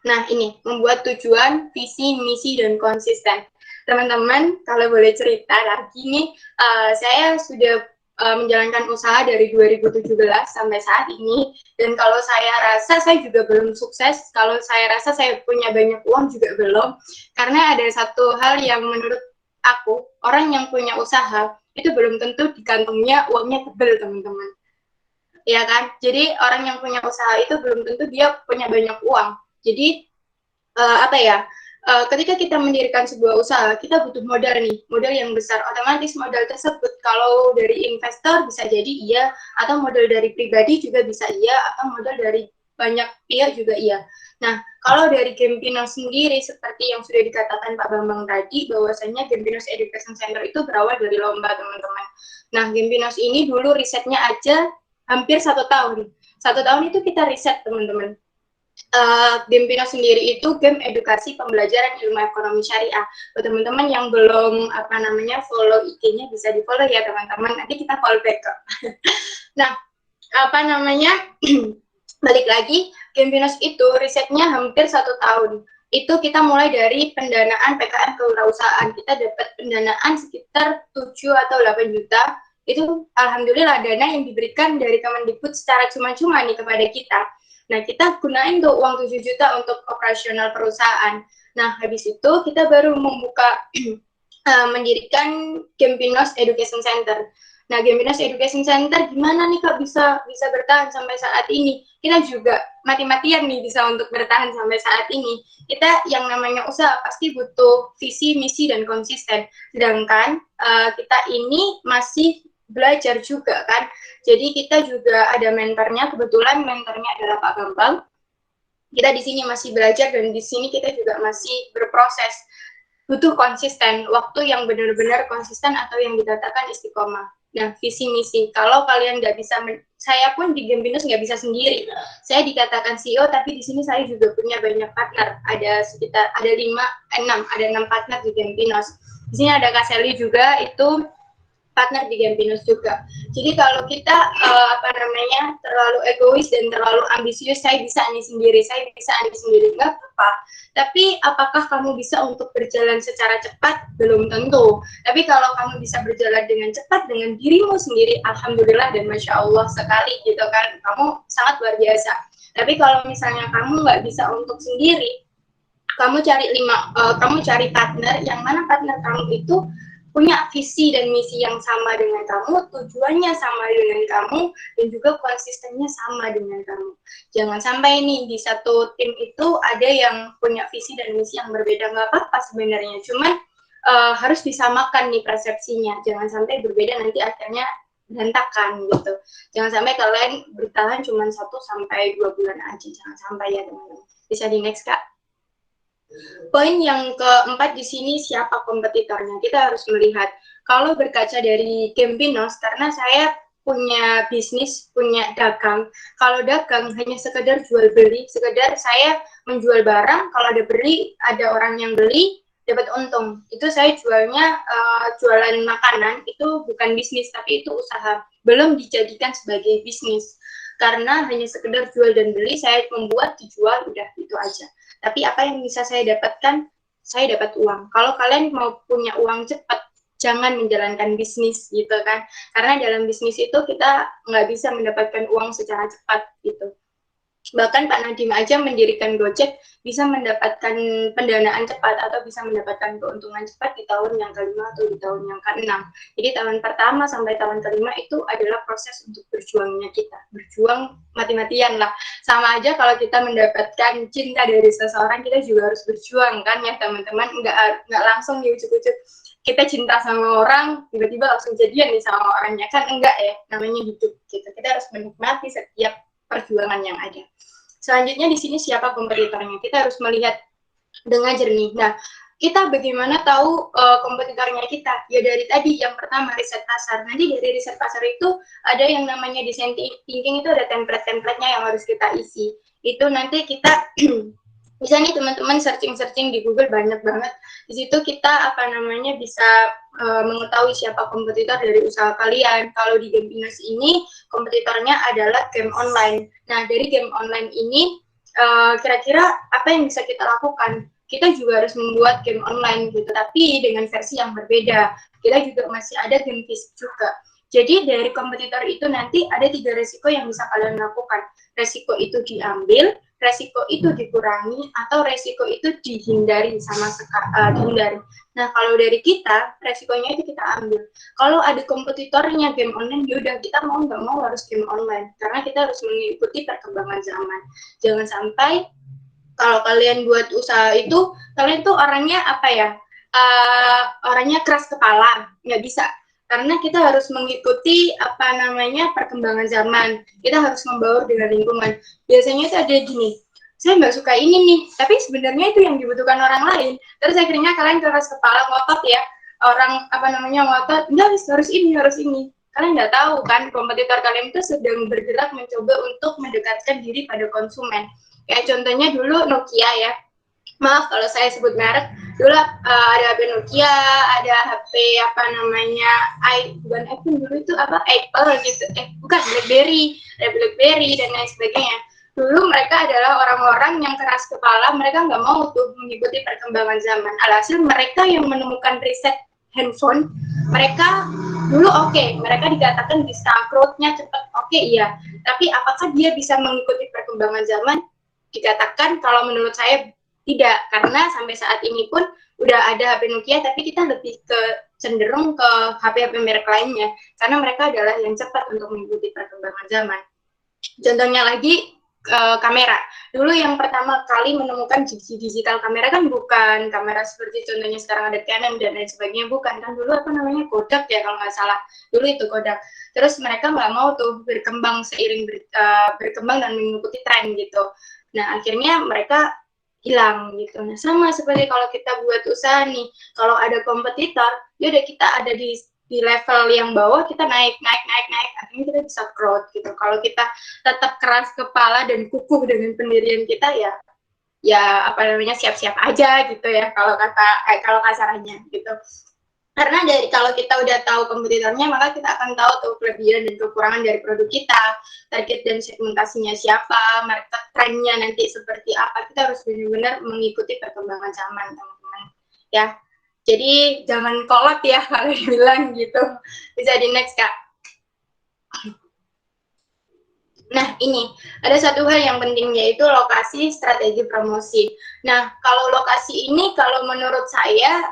Nah, ini membuat tujuan, visi, misi, dan konsisten. Teman-teman, kalau boleh cerita lagi nih, saya sudah menjalankan usaha dari 2017 sampai saat ini, dan kalau saya rasa saya juga belum sukses. Kalau saya rasa saya punya banyak uang juga belum, karena ada satu hal yang menurut aku, orang yang punya usaha itu belum tentu di kantongnya uangnya tebel, teman-teman. Ya kan? Jadi orang yang punya usaha itu belum tentu dia punya banyak uang. Jadi ketika kita mendirikan sebuah usaha, kita butuh modal nih, modal yang besar. Otomatis modal tersebut kalau dari investor bisa jadi iya, atau modal dari pribadi juga bisa iya, atau modal dari banyak pihak juga iya. Nah, kalau dari Gempinos sendiri, seperti yang sudah dikatakan Pak Bambang tadi, bahwasanya Gempinos Education Center itu berawal dari lomba, teman-teman. Nah, Gempinos ini dulu risetnya aja hampir 1 tahun. 1 tahun itu kita riset, teman-teman. Gempinos sendiri itu game edukasi pembelajaran ilmu ekonomi syariah. Buat teman-teman yang belum follow IG-nya bisa di-follow ya, teman-teman. Nanti kita follow back kok. Nah, balik lagi, Gempinos itu risetnya hampir 1 tahun. Itu kita mulai dari pendanaan PKM kewirausahaan. Kita dapat pendanaan sekitar 7 atau 8 juta. Itu alhamdulillah dana yang diberikan dari Kemendikbud secara cuma-cuma nih kepada kita. Nah, kita gunain tuh uang 7 juta untuk operasional perusahaan. Nah, habis itu kita baru membuka mendirikan Gempinos Education Center. Nah, Gempinos Education Center gimana nih Kak bisa bertahan sampai saat ini? Kita juga mati-matian nih bisa untuk bertahan sampai saat ini. Kita yang namanya usaha pasti butuh visi, misi, dan konsisten. Sedangkan kita ini masih belajar juga kan. Jadi kita juga ada mentornya, kebetulan mentornya adalah Pak Bambang. Kita di sini masih belajar dan di sini kita juga masih berproses. Butuh konsisten, waktu yang benar-benar konsisten atau yang dikatakan istiqomah. Nah, visi misi. Kalau kalian nggak bisa, saya pun di Gempinos nggak bisa sendiri. Saya dikatakan CEO, tapi di sini saya juga punya banyak partner. Ada 6 partner di Gempinos. Di sini ada Kak Sally juga, itu partner di Gempinos juga. Jadi kalau kita terlalu egois dan terlalu ambisius, saya bisa ini sendiri, nggak apa-apa. Tapi apakah kamu bisa untuk berjalan secara cepat? Belum tentu. Tapi kalau kamu bisa berjalan dengan cepat dengan dirimu sendiri, alhamdulillah dan masya Allah sekali gitu kan, kamu sangat luar biasa. Tapi kalau misalnya kamu nggak bisa untuk sendiri, kamu cari partner, yang mana partner kamu itu punya visi dan misi yang sama dengan kamu, tujuannya sama dengan kamu, dan juga konsistennya sama dengan kamu. Jangan sampai nih di satu tim itu ada yang punya visi dan misi yang berbeda, nggak apa-apa sebenarnya, cuman harus disamakan nih persepsinya, jangan sampai berbeda nanti akhirnya berantakan gitu. Jangan sampai kalian bertahan cuma 1 sampai 2 bulan aja, jangan sampai ya teman-teman. Bisa di next Kak. Poin yang keempat di sini, siapa kompetitornya? Kita harus melihat. Kalau berkaca dari Gempinos, karena saya punya bisnis, punya dagang. Kalau dagang hanya sekedar jual beli, sekedar saya menjual barang, kalau ada orang yang beli, dapat untung. Itu saya jualnya jualan makanan, itu bukan bisnis, tapi itu usaha. Belum dijadikan sebagai bisnis. Karena hanya sekedar jual dan beli, saya membuat, dijual, udah itu aja. Tapi apa yang bisa saya dapatkan? Saya dapat uang. Kalau kalian mau punya uang cepat, jangan menjalankan bisnis gitu kan. Karena dalam bisnis itu kita nggak bisa mendapatkan uang secara cepat gitu. Bahkan Pak Nadiem aja mendirikan Gojek bisa mendapatkan pendanaan cepat atau bisa mendapatkan keuntungan cepat di tahun yang ke-5 atau di tahun yang ke-6. Jadi tahun pertama sampai tahun ke-5 itu adalah proses untuk berjuangnya kita. Berjuang mati-matian lah. Sama aja kalau kita mendapatkan cinta dari seseorang, kita juga harus berjuang kan ya teman-teman. Nggak langsung di ujuk-ujuk kita cinta sama orang, tiba-tiba langsung jadian nih sama orangnya. Kan enggak ya, namanya hidup gitu. Kita harus menikmati setiap perjuangan yang ada. Selanjutnya di sini siapa kompetitornya? Kita harus melihat dengan jernih. Nah, kita bagaimana tahu kompetitornya kita? Ya dari tadi yang pertama riset pasar. Nanti dari riset pasar itu ada yang namanya design thinking, itu ada template-templatenya yang harus kita isi. Itu nanti kita bisa nih teman-teman searching di Google banyak banget. Di situ kita bisa mengetahui siapa kompetitor dari usaha kalian. Kalau di Gempinos ini kompetitornya adalah game online. Nah, dari game online ini kira-kira apa yang bisa kita lakukan? Kita juga harus membuat game online gitu, tapi dengan versi yang berbeda. Kita juga masih ada game fisik juga. Jadi dari kompetitor itu nanti ada 3 resiko yang bisa kalian lakukan. Resiko itu diambil, resiko itu dikurangi, atau resiko itu dihindari dihindari. Nah, kalau dari kita, resikonya itu kita ambil. Kalau ada kompetitornya game online, yaudah kita mau nggak mau harus game online. Karena kita harus mengikuti perkembangan zaman. Jangan sampai kalau kalian buat usaha itu, kalian tuh orangnya apa ya? Orangnya keras kepala, nggak bisa. Karena kita harus mengikuti apa namanya perkembangan zaman. Kita harus membaur dengan lingkungan. Biasanya itu ada gini, saya nggak suka ini nih, tapi sebenarnya itu yang dibutuhkan orang lain. Terus akhirnya kalian keras kepala, ngotot ya. Orang apa namanya ngotot, enggak harus ini, harus ini. Kalian nggak tahu kan, kompetitor kalian itu sedang bergerak mencoba untuk mendekatkan diri pada konsumen. Kayak contohnya dulu Nokia ya. Maaf kalau saya sebut merek. Dulu ada HP Nokia, ada HP apa namanya, bukan iPhone dulu itu apa, Apple gitu. Bukan, BlackBerry, ada BlackBerry dan lain sebagainya. Dulu mereka adalah orang-orang yang keras kepala, mereka nggak mau tuh mengikuti perkembangan zaman. Alhasil mereka yang menemukan riset handphone, mereka dulu mereka dikatakan bisa growth-nya cepat, iya. Tapi apakah dia bisa mengikuti perkembangan zaman? Dikatakan kalau menurut saya tidak, karena sampai saat ini pun udah ada HP Nokia, tapi kita lebih cenderung ke HP-HP merek lainnya, karena mereka adalah yang cepat untuk mengikuti perkembangan zaman. Contohnya lagi, kamera. Dulu yang pertama kali menemukan digital kamera kan bukan kamera seperti contohnya sekarang ada Canon dan lain sebagainya, bukan kan. Dulu apa namanya, Kodak ya kalau nggak salah. Dulu itu Kodak. Terus mereka nggak mau tuh berkembang seiring berkembang dan mengikuti tren gitu. Nah akhirnya mereka hilang gitu. Nah sama seperti kalau kita buat usaha nih, kalau ada kompetitor, yaudah kita ada di level yang bawah, kita naik, akhirnya kita bisa growth gitu. Kalau kita tetap keras kepala dan kukuh dengan pendirian kita, ya apa namanya, siap-siap aja gitu ya, kalau kasarannya gitu. Karena kalau kita udah tahu kompetitornya, maka kita akan tahu tuh kelebihan dan kekurangan dari produk kita, target dan segmentasinya siapa, market trendnya nanti seperti apa. Kita harus benar-benar mengikuti perkembangan zaman, teman-teman. Ya, jadi jangan kolot ya kalau dibilang gitu. Bisa di next, Kak. Nah, ini ada satu hal yang penting, yaitu lokasi strategi promosi. Nah, kalau lokasi ini, kalau menurut saya,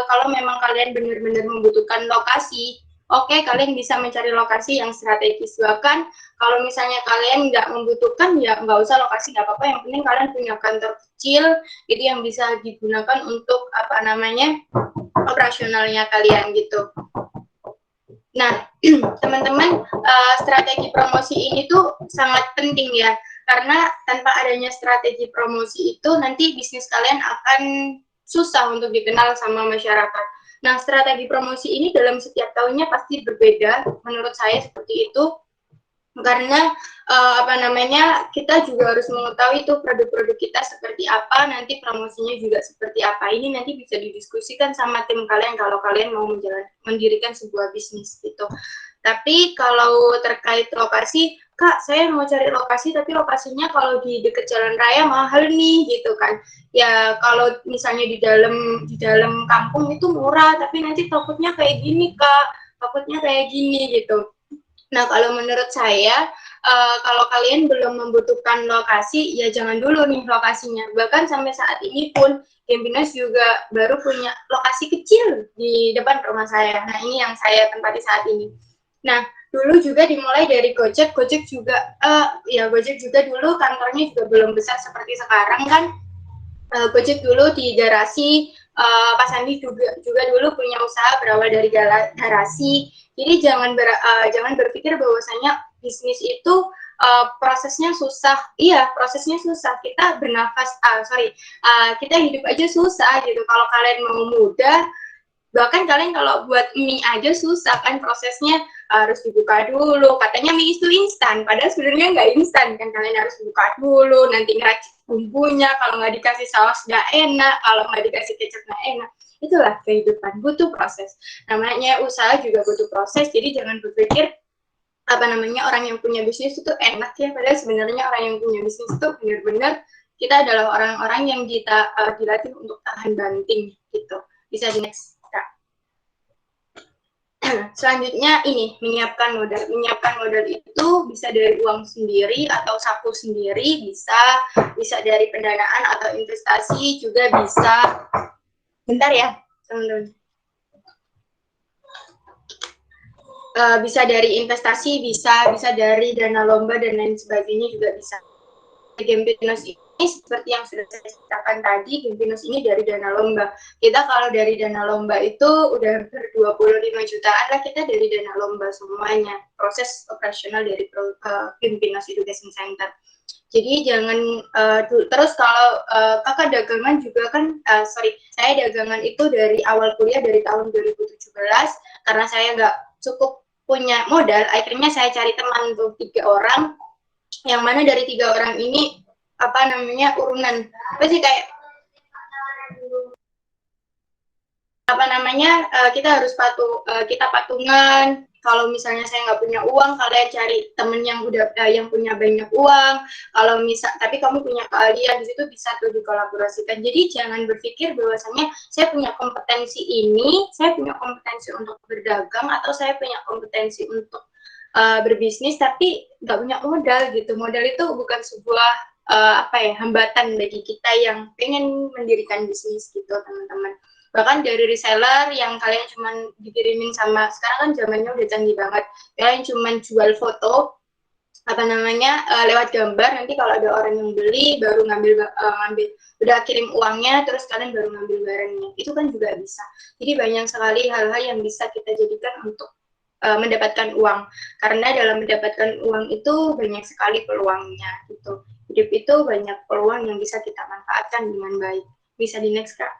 kalau memang kalian benar-benar membutuhkan lokasi, kalian bisa mencari lokasi yang strategis. Bahkan kalau misalnya kalian nggak membutuhkan, ya nggak usah lokasi, nggak apa-apa. Yang penting kalian punya kantor kecil, itu yang bisa digunakan untuk apa namanya, operasionalnya kalian gitu. Nah, teman-teman, strategi promosi ini tuh sangat penting ya, karena tanpa adanya strategi promosi itu nanti bisnis kalian akan susah untuk dikenal sama masyarakat. Nah, strategi promosi ini dalam setiap tahunnya pasti berbeda, menurut saya seperti itu, karena kita juga harus mengetahui tuh produk-produk kita seperti apa, nanti promosinya juga seperti apa. Ini nanti bisa didiskusikan sama tim kalian kalau kalian mau mendirikan sebuah bisnis gitu. Tapi kalau terkait lokasi, Kak, saya mau cari lokasi, tapi lokasinya kalau di dekat jalan raya mahal nih gitu kan. Ya kalau misalnya di dalam kampung itu murah, tapi nanti takutnya kayak gini, Kak, takutnya kayak gini gitu. Nah, kalau menurut saya, kalau kalian belum membutuhkan lokasi, ya jangan dulu nih lokasinya. Bahkan sampai saat ini pun, Gempinas juga baru punya lokasi kecil di depan rumah saya. Nah, ini yang saya tempati saat ini. Nah, dulu juga dimulai dari Gojek. Gojek juga dulu kantornya juga belum besar seperti sekarang kan. Gojek dulu di garasi, Pak Sandi juga dulu punya usaha berawal dari garasi. Jadi jangan berpikir bahwasanya bisnis itu prosesnya susah. Iya, prosesnya susah. Kita kita hidup aja susah gitu. Kalau kalian mau mudah, bahkan kalian kalau buat mie aja susah kan prosesnya, harus dibuka dulu. Katanya mie itu instan, padahal sebenarnya nggak instan kan. Kalian harus buka dulu, nanti ngeracik bumbunya. Kalau nggak dikasih saus nggak enak, kalau nggak dikasih kecap nggak enak. Itulah kehidupan, butuh proses. Namanya usaha juga butuh proses. Jadi jangan berpikir orang yang punya bisnis itu enak ya. Padahal sebenarnya orang yang punya bisnis itu benar-benar kita adalah orang-orang yang dilatih untuk tahan banting gitu. Bisa di next. Selanjutnya ini menyiapkan modal. Menyiapkan modal itu bisa dari uang sendiri atau saku sendiri, bisa dari pendanaan atau investasi juga bisa. Bentar ya, teman-teman. Bisa dari investasi, bisa dari dana lomba dan lain sebagainya juga bisa. Gempinas ini seperti yang sudah saya ceritakan tadi, Gempinos ini dari dana lomba. Kita kalau dari dana lomba itu udah hampir 25 jutaan lah kita dari dana lomba semuanya. Proses operasional dari Gempinos Education Center. Jadi jangan terus kalau kakak dagangan juga kan, saya dagangan itu dari awal kuliah dari tahun 2017 karena saya nggak cukup punya modal, akhirnya saya cari teman tuh 3 orang, yang mana dari 3 orang ini urunan apa sih kayak kita harus kita patungan. Kalau misalnya saya nggak punya uang, kalian cari temen yang yang punya banyak uang. Tapi kamu punya keahlian, di situ bisa tuh dikolaborasikan. Jadi jangan berpikir bahwasanya saya punya kompetensi ini, saya punya kompetensi untuk berdagang atau saya punya kompetensi untuk berbisnis, tapi nggak punya modal gitu. Modal itu bukan sebuah hambatan bagi kita yang pengen mendirikan bisnis gitu, teman-teman. Bahkan dari reseller yang kalian cuma dikirimin sama, sekarang kan zamannya udah canggih banget, kalian cuma jual foto lewat gambar, nanti kalau ada orang yang beli baru udah kirim uangnya, terus kalian baru ngambil barangnya, itu kan juga bisa. Jadi banyak sekali hal-hal yang bisa kita jadikan untuk mendapatkan uang, karena dalam mendapatkan uang itu banyak sekali peluangnya gitu. Hidup itu banyak peluang yang bisa kita manfaatkan dengan baik. Bisa di next, Kak.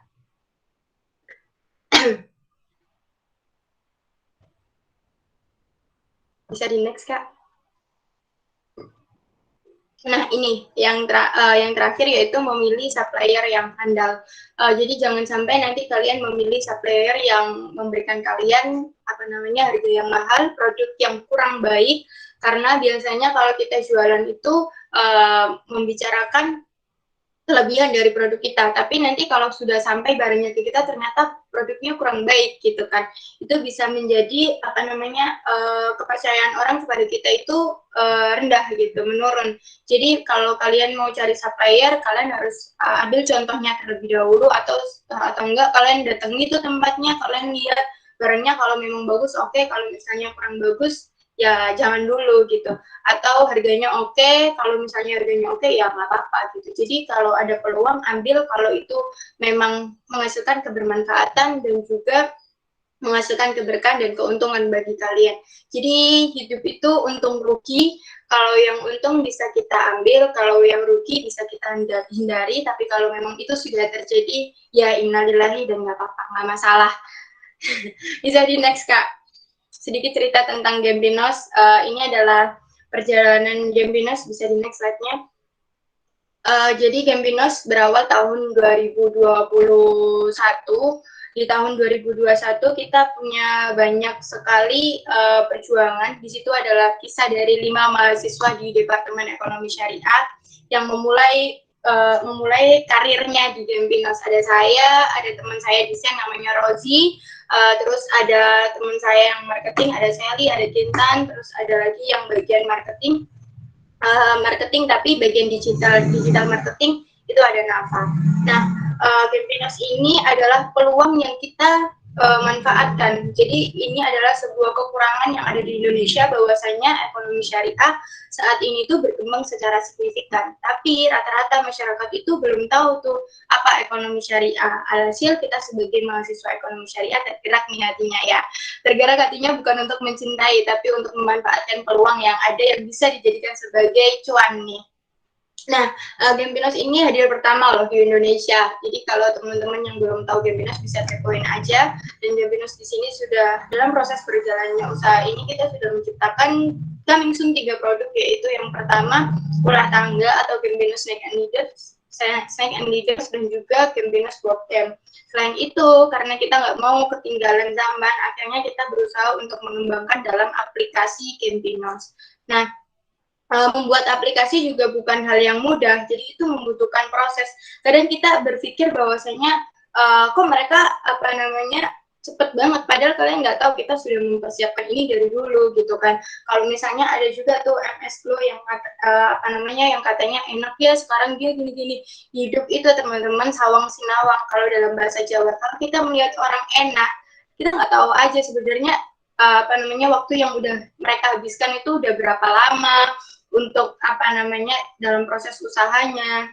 Bisa di next, Kak. Nah, ini yang terakhir yaitu memilih supplier yang handal. Jadi jangan sampai nanti kalian memilih supplier yang memberikan kalian harga yang mahal, produk yang kurang baik, karena biasanya kalau kita jualan itu membicarakan kelebihan dari produk kita, tapi nanti kalau sudah sampai barangnya ke kita ternyata produknya kurang baik gitu kan, itu bisa menjadi kepercayaan orang kepada kita itu rendah gitu, menurun. Jadi kalau kalian mau cari supplier, kalian harus ambil contohnya terlebih dahulu, atau enggak kalian datangi itu tempatnya, kalian lihat barangnya, kalau memang bagus oke, kalau misalnya kurang bagus ya jangan dulu gitu, atau harganya oke, kalau misalnya harganya oke ya nggak apa-apa gitu. Jadi kalau ada peluang ambil, kalau itu memang menghasilkan kebermanfaatan dan juga menghasilkan keberkahan dan keuntungan bagi kalian. Jadi hidup itu untung rugi, kalau yang untung bisa kita ambil, kalau yang rugi bisa kita hindari, tapi kalau memang itu sudah terjadi ya innalillahi dan nggak apa-apa, nggak masalah. Bisa di next, Kak. Sedikit cerita tentang Gempinos. Ini adalah perjalanan Gempinos, bisa di next slide-nya. Jadi Gempinos berawal tahun 2021. Di tahun 2021 kita punya banyak sekali perjuangan. Di situ adalah kisah dari 5 mahasiswa di Departemen Ekonomi Syariah yang memulai karirnya di Gempinos. Ada saya, ada teman saya desain namanya Rozi, terus ada teman saya yang marketing, ada Sally, ada Kintan, terus ada lagi yang bagian marketing tapi bagian digital marketing itu ada Nafa. Nah, Gempinos ini adalah peluang yang kita manfaatkan. Jadi ini adalah sebuah kekurangan yang ada di Indonesia, bahwasanya ekonomi syariah saat ini tuh berkembang secara signifikan. Tapi rata-rata masyarakat itu belum tahu tuh apa ekonomi syariah. Alhasil kita sebagai mahasiswa ekonomi syariah tergerak nih hatinya ya. Tergerak hatinya bukan untuk mencintai, tapi untuk memanfaatkan peluang yang ada yang bisa dijadikan sebagai cuan nih. Nah, Gempinos ini hadir pertama loh di Indonesia. Jadi kalau teman-teman yang belum tahu Gempinos bisa kepoin aja. Dan Gempinos di sini sudah dalam proses berjalannya usaha ini, kita sudah menciptakan coming soon 3 produk, yaitu yang pertama ulah tangga atau Gempinos Snack and Leaders, dan juga Gempinos Work Camp. Selain itu, karena kita nggak mau ketinggalan zaman, akhirnya kita berusaha untuk mengembangkan dalam aplikasi Gempinos. Nah, membuat aplikasi juga bukan hal yang mudah, jadi itu membutuhkan proses. Kadang kita berpikir bahwasanya kok mereka cepet banget, padahal kalian nggak tahu kita sudah mempersiapkan ini dari dulu gitu kan. Kalau misalnya ada juga tuh MS Glow yang yang katanya enak ya sekarang dia gini-gini. Hidup itu teman-teman sawang sinawang kalau dalam bahasa Jawa. Kalau kita melihat orang enak, kita nggak tahu aja sebenarnya waktu yang udah mereka habiskan itu udah berapa lama untuk dalam proses usahanya.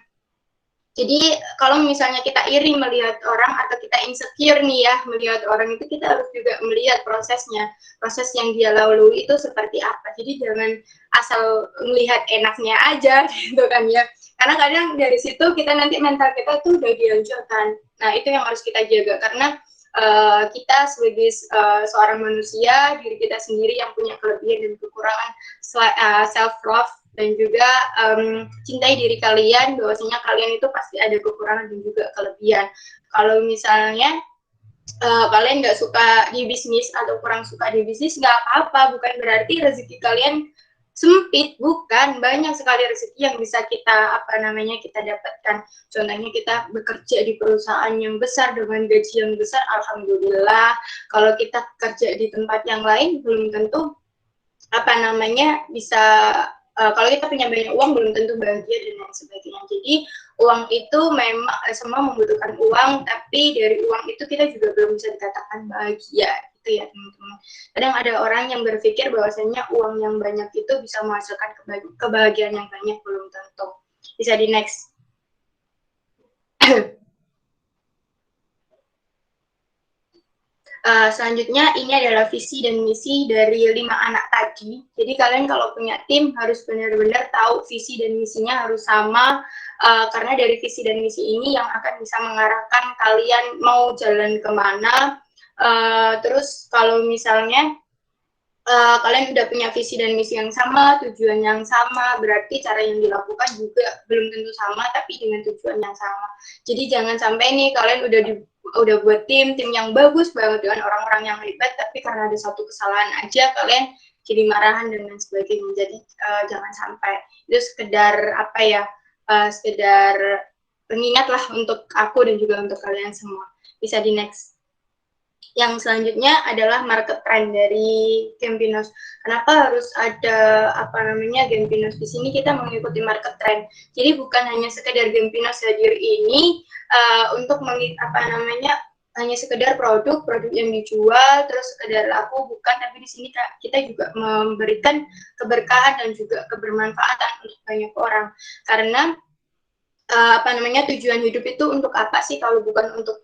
Jadi kalau misalnya kita iri melihat orang atau kita insecure nih ya melihat orang itu, kita harus juga melihat prosesnya, proses yang dia lalui itu seperti apa. Jadi jangan asal melihat enaknya aja gitu kan ya. Karena kadang dari situ kita nanti mental kita tuh udah dihancurkan. Nah itu yang harus kita jaga, karena kita sebagai seorang manusia, diri kita sendiri yang punya kelebihan dan kekurangan, self love dan juga cintai diri kalian, bahwasanya kalian itu pasti ada kekurangan dan juga kelebihan. Kalau misalnya kalian nggak suka di bisnis atau kurang suka di bisnis, nggak apa-apa, bukan berarti rezeki kalian sempit, bukan, banyak sekali rezeki yang bisa kita kita dapatkan. Contohnya kita bekerja di perusahaan yang besar dengan gaji yang besar, alhamdulillah. Kalau kita kerja di tempat yang lain belum tentu bisa kalau kita punya banyak uang belum tentu bahagia dan lain sebagainya. Jadi uang itu memang semua membutuhkan uang, tapi dari uang itu kita juga belum bisa dikatakan bahagia gitu ya teman-teman. Kadang ada orang yang berpikir bahwasanya uang yang banyak itu bisa menghasilkan kebahagiaan yang banyak, belum tentu. Bisa di next. Selanjutnya ini adalah visi dan misi dari 5 anak tadi. Jadi kalian kalau punya tim harus benar-benar tahu visi dan misinya harus sama, karena dari visi dan misi ini yang akan bisa mengarahkan kalian mau jalan kemana. Terus kalau misalnya kalian udah punya visi dan misi yang sama, tujuan yang sama, berarti cara yang dilakukan juga belum tentu sama, tapi dengan tujuan yang sama. Jadi jangan sampai nih kalian udah buat tim yang bagus banget dengan orang-orang yang hebat, tapi karena ada satu kesalahan aja kalian jadi marahan dan lain sebagainya. Jadi jangan sampai. Itu sekedar sekedar pengingat lah untuk aku dan juga untuk kalian semua. Bisa di next. Yang selanjutnya adalah market trend dari Gempinos. Kenapa harus ada Gempinos di sini? Kita mengikuti market trend. Jadi bukan hanya sekedar Gempinos hadir ini untuk hanya sekedar produk yang dijual terus sekedar laku, bukan, tapi di sini kita juga memberikan keberkahan dan juga kebermanfaatan untuk banyak orang. Karena tujuan hidup itu untuk apa sih kalau bukan untuk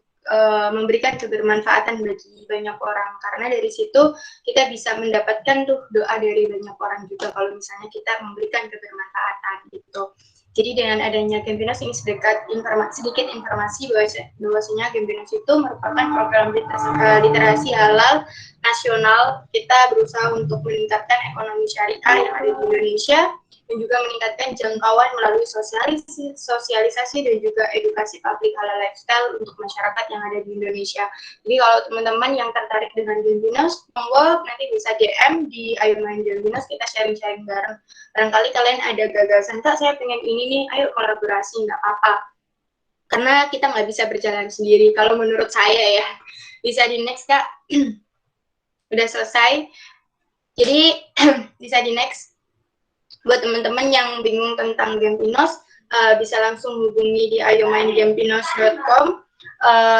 memberikan kebermanfaatan bagi banyak orang, karena dari situ kita bisa mendapatkan tuh doa dari banyak orang juga kalau misalnya kita memberikan kebermanfaatan gitu. Jadi dengan adanya Gempinos ini sedikit informasi bahwasanya Gempinos itu merupakan program literasi halal nasional. Kita berusaha untuk meningkatkan ekonomi syariah yang ada di Indonesia dan juga meningkatkan jangkauan melalui sosialisasi dan juga edukasi publik halal lifestyle untuk masyarakat yang ada di Indonesia. Jadi kalau teman-teman yang tertarik dengan Gempinos, monggo nanti bisa DM di Ayo Main Gempinos, kita sharing-sharing bareng. Barangkali kalian ada gagasan, Kak, saya pengen ini nih, ayo kolaborasi, nggak apa-apa. Karena kita nggak bisa berjalan sendiri, kalau menurut saya ya. Bisa di next, Kak. Udah selesai. Jadi bisa di next. Buat teman-teman yang bingung tentang Gempinos, bisa langsung hubungi di ayomaingempinos.com,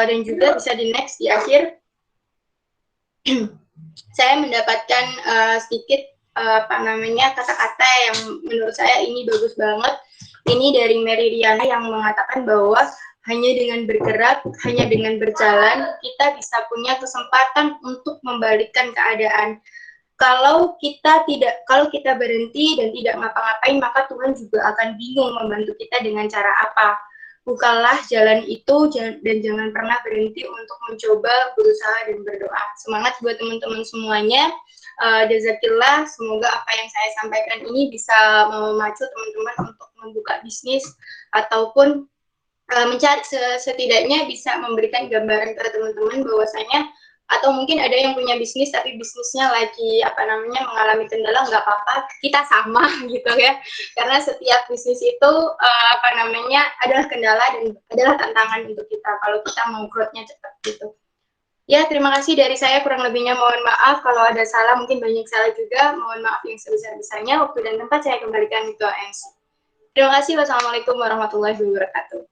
dan juga bisa di next di akhir. Saya mendapatkan sedikit kata-kata yang menurut saya ini bagus banget. Ini dari Mary Riana yang mengatakan bahwa hanya dengan bergerak, hanya dengan berjalan, kita bisa punya kesempatan untuk membalikkan keadaan. Kalau kita berhenti dan tidak ngapa-ngapain, maka Tuhan juga akan bingung membantu kita dengan cara apa. Bukalah jalan itu dan jangan pernah berhenti untuk mencoba, berusaha, dan berdoa. Semangat buat teman-teman semuanya. Jazakillah, semoga apa yang saya sampaikan ini bisa memacu teman-teman untuk membuka bisnis ataupun mencari, setidaknya bisa memberikan gambaran ke teman-teman bahwasanya, atau mungkin ada yang punya bisnis tapi bisnisnya lagi mengalami kendala, nggak apa-apa, kita sama gitu ya, karena setiap bisnis itu adalah kendala dan adalah tantangan untuk kita kalau kita mau growth-nya cepat gitu. Ya, terima kasih dari saya, kurang lebihnya mohon maaf kalau ada salah, mungkin banyak salah juga, mohon maaf yang sebesar-besarnya. Waktu dan tempat saya kembalikan ke MC. Terima kasih. Wassalamualaikum warahmatullahi wabarakatuh.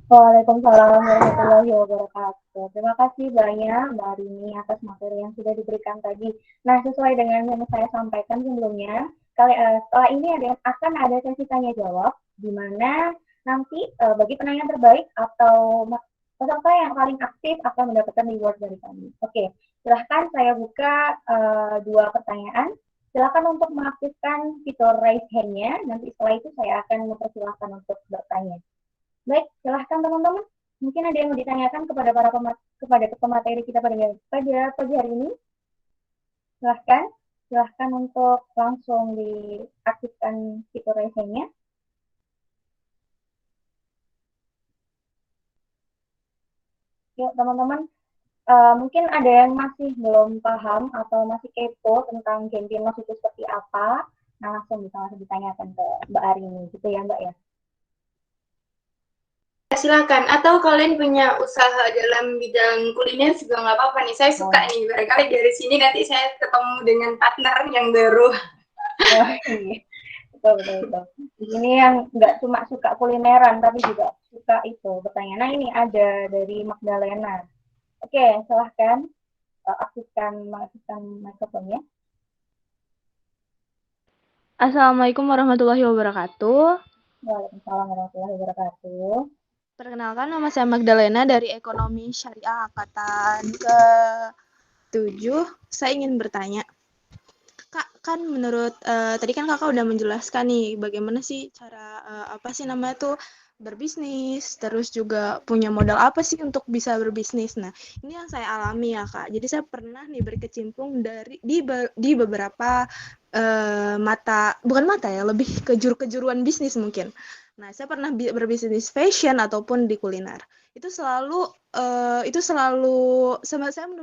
Waalaikumsalam warahmatullahi wabarakatuh. Terima kasih banyak Mbak Arini atas materi yang sudah diberikan tadi. Nah, sesuai dengan yang saya sampaikan sebelumnya, setelah ini akan ada sesi tanya jawab, di mana Nanti bagi penanya terbaik atau peserta yang paling aktif akan mendapatkan reward dari kami. Oke, silahkan saya buka 2 pertanyaan. Silahkan untuk mengaktifkan fitur raise hand-nya. Nanti setelah itu saya akan mempersilahkan untuk bertanya. Baik, silahkan teman-teman. Mungkin ada yang mau ditanyakan kepada kepada pemateri kita pada pagi hari ini. Silahkan untuk langsung diaktifkan fitur raise hand-nya. Yuk teman-teman, mungkin ada yang masih belum paham atau masih kepo tentang Genpinmas itu seperti apa. Nah, langsung bisa ditanyakan ke Mbak Arini, gitu ya Mbak ya. Silakan, atau kalian punya usaha dalam bidang kuliner juga nggak apa-apa nih. Saya suka nih, barangkali dari sini nanti saya ketemu dengan partner yang baru. Oh iya, betul. Ini yang nggak cuma suka kulineran, tapi juga suka itu bertanya. Nah ini ada dari Magdalena. Oke, silahkan aktifkan mikrofonnya. Assalamualaikum warahmatullahi wabarakatuh. Waalaikumsalam warahmatullahi wabarakatuh. Perkenalkan, nama saya Magdalena dari Ekonomi Syariah Angkatan ke-7. Saya ingin bertanya, Kak, kan menurut tadi kan Kakak udah menjelaskan nih bagaimana sih cara berbisnis, terus juga punya modal apa sih untuk bisa berbisnis. Nah, ini yang saya alami ya Kak. Jadi saya pernah nih berkecimpung di beberapa lebih kejuruan bisnis mungkin. Nah, saya pernah berbisnis fashion ataupun di kuliner. Menurut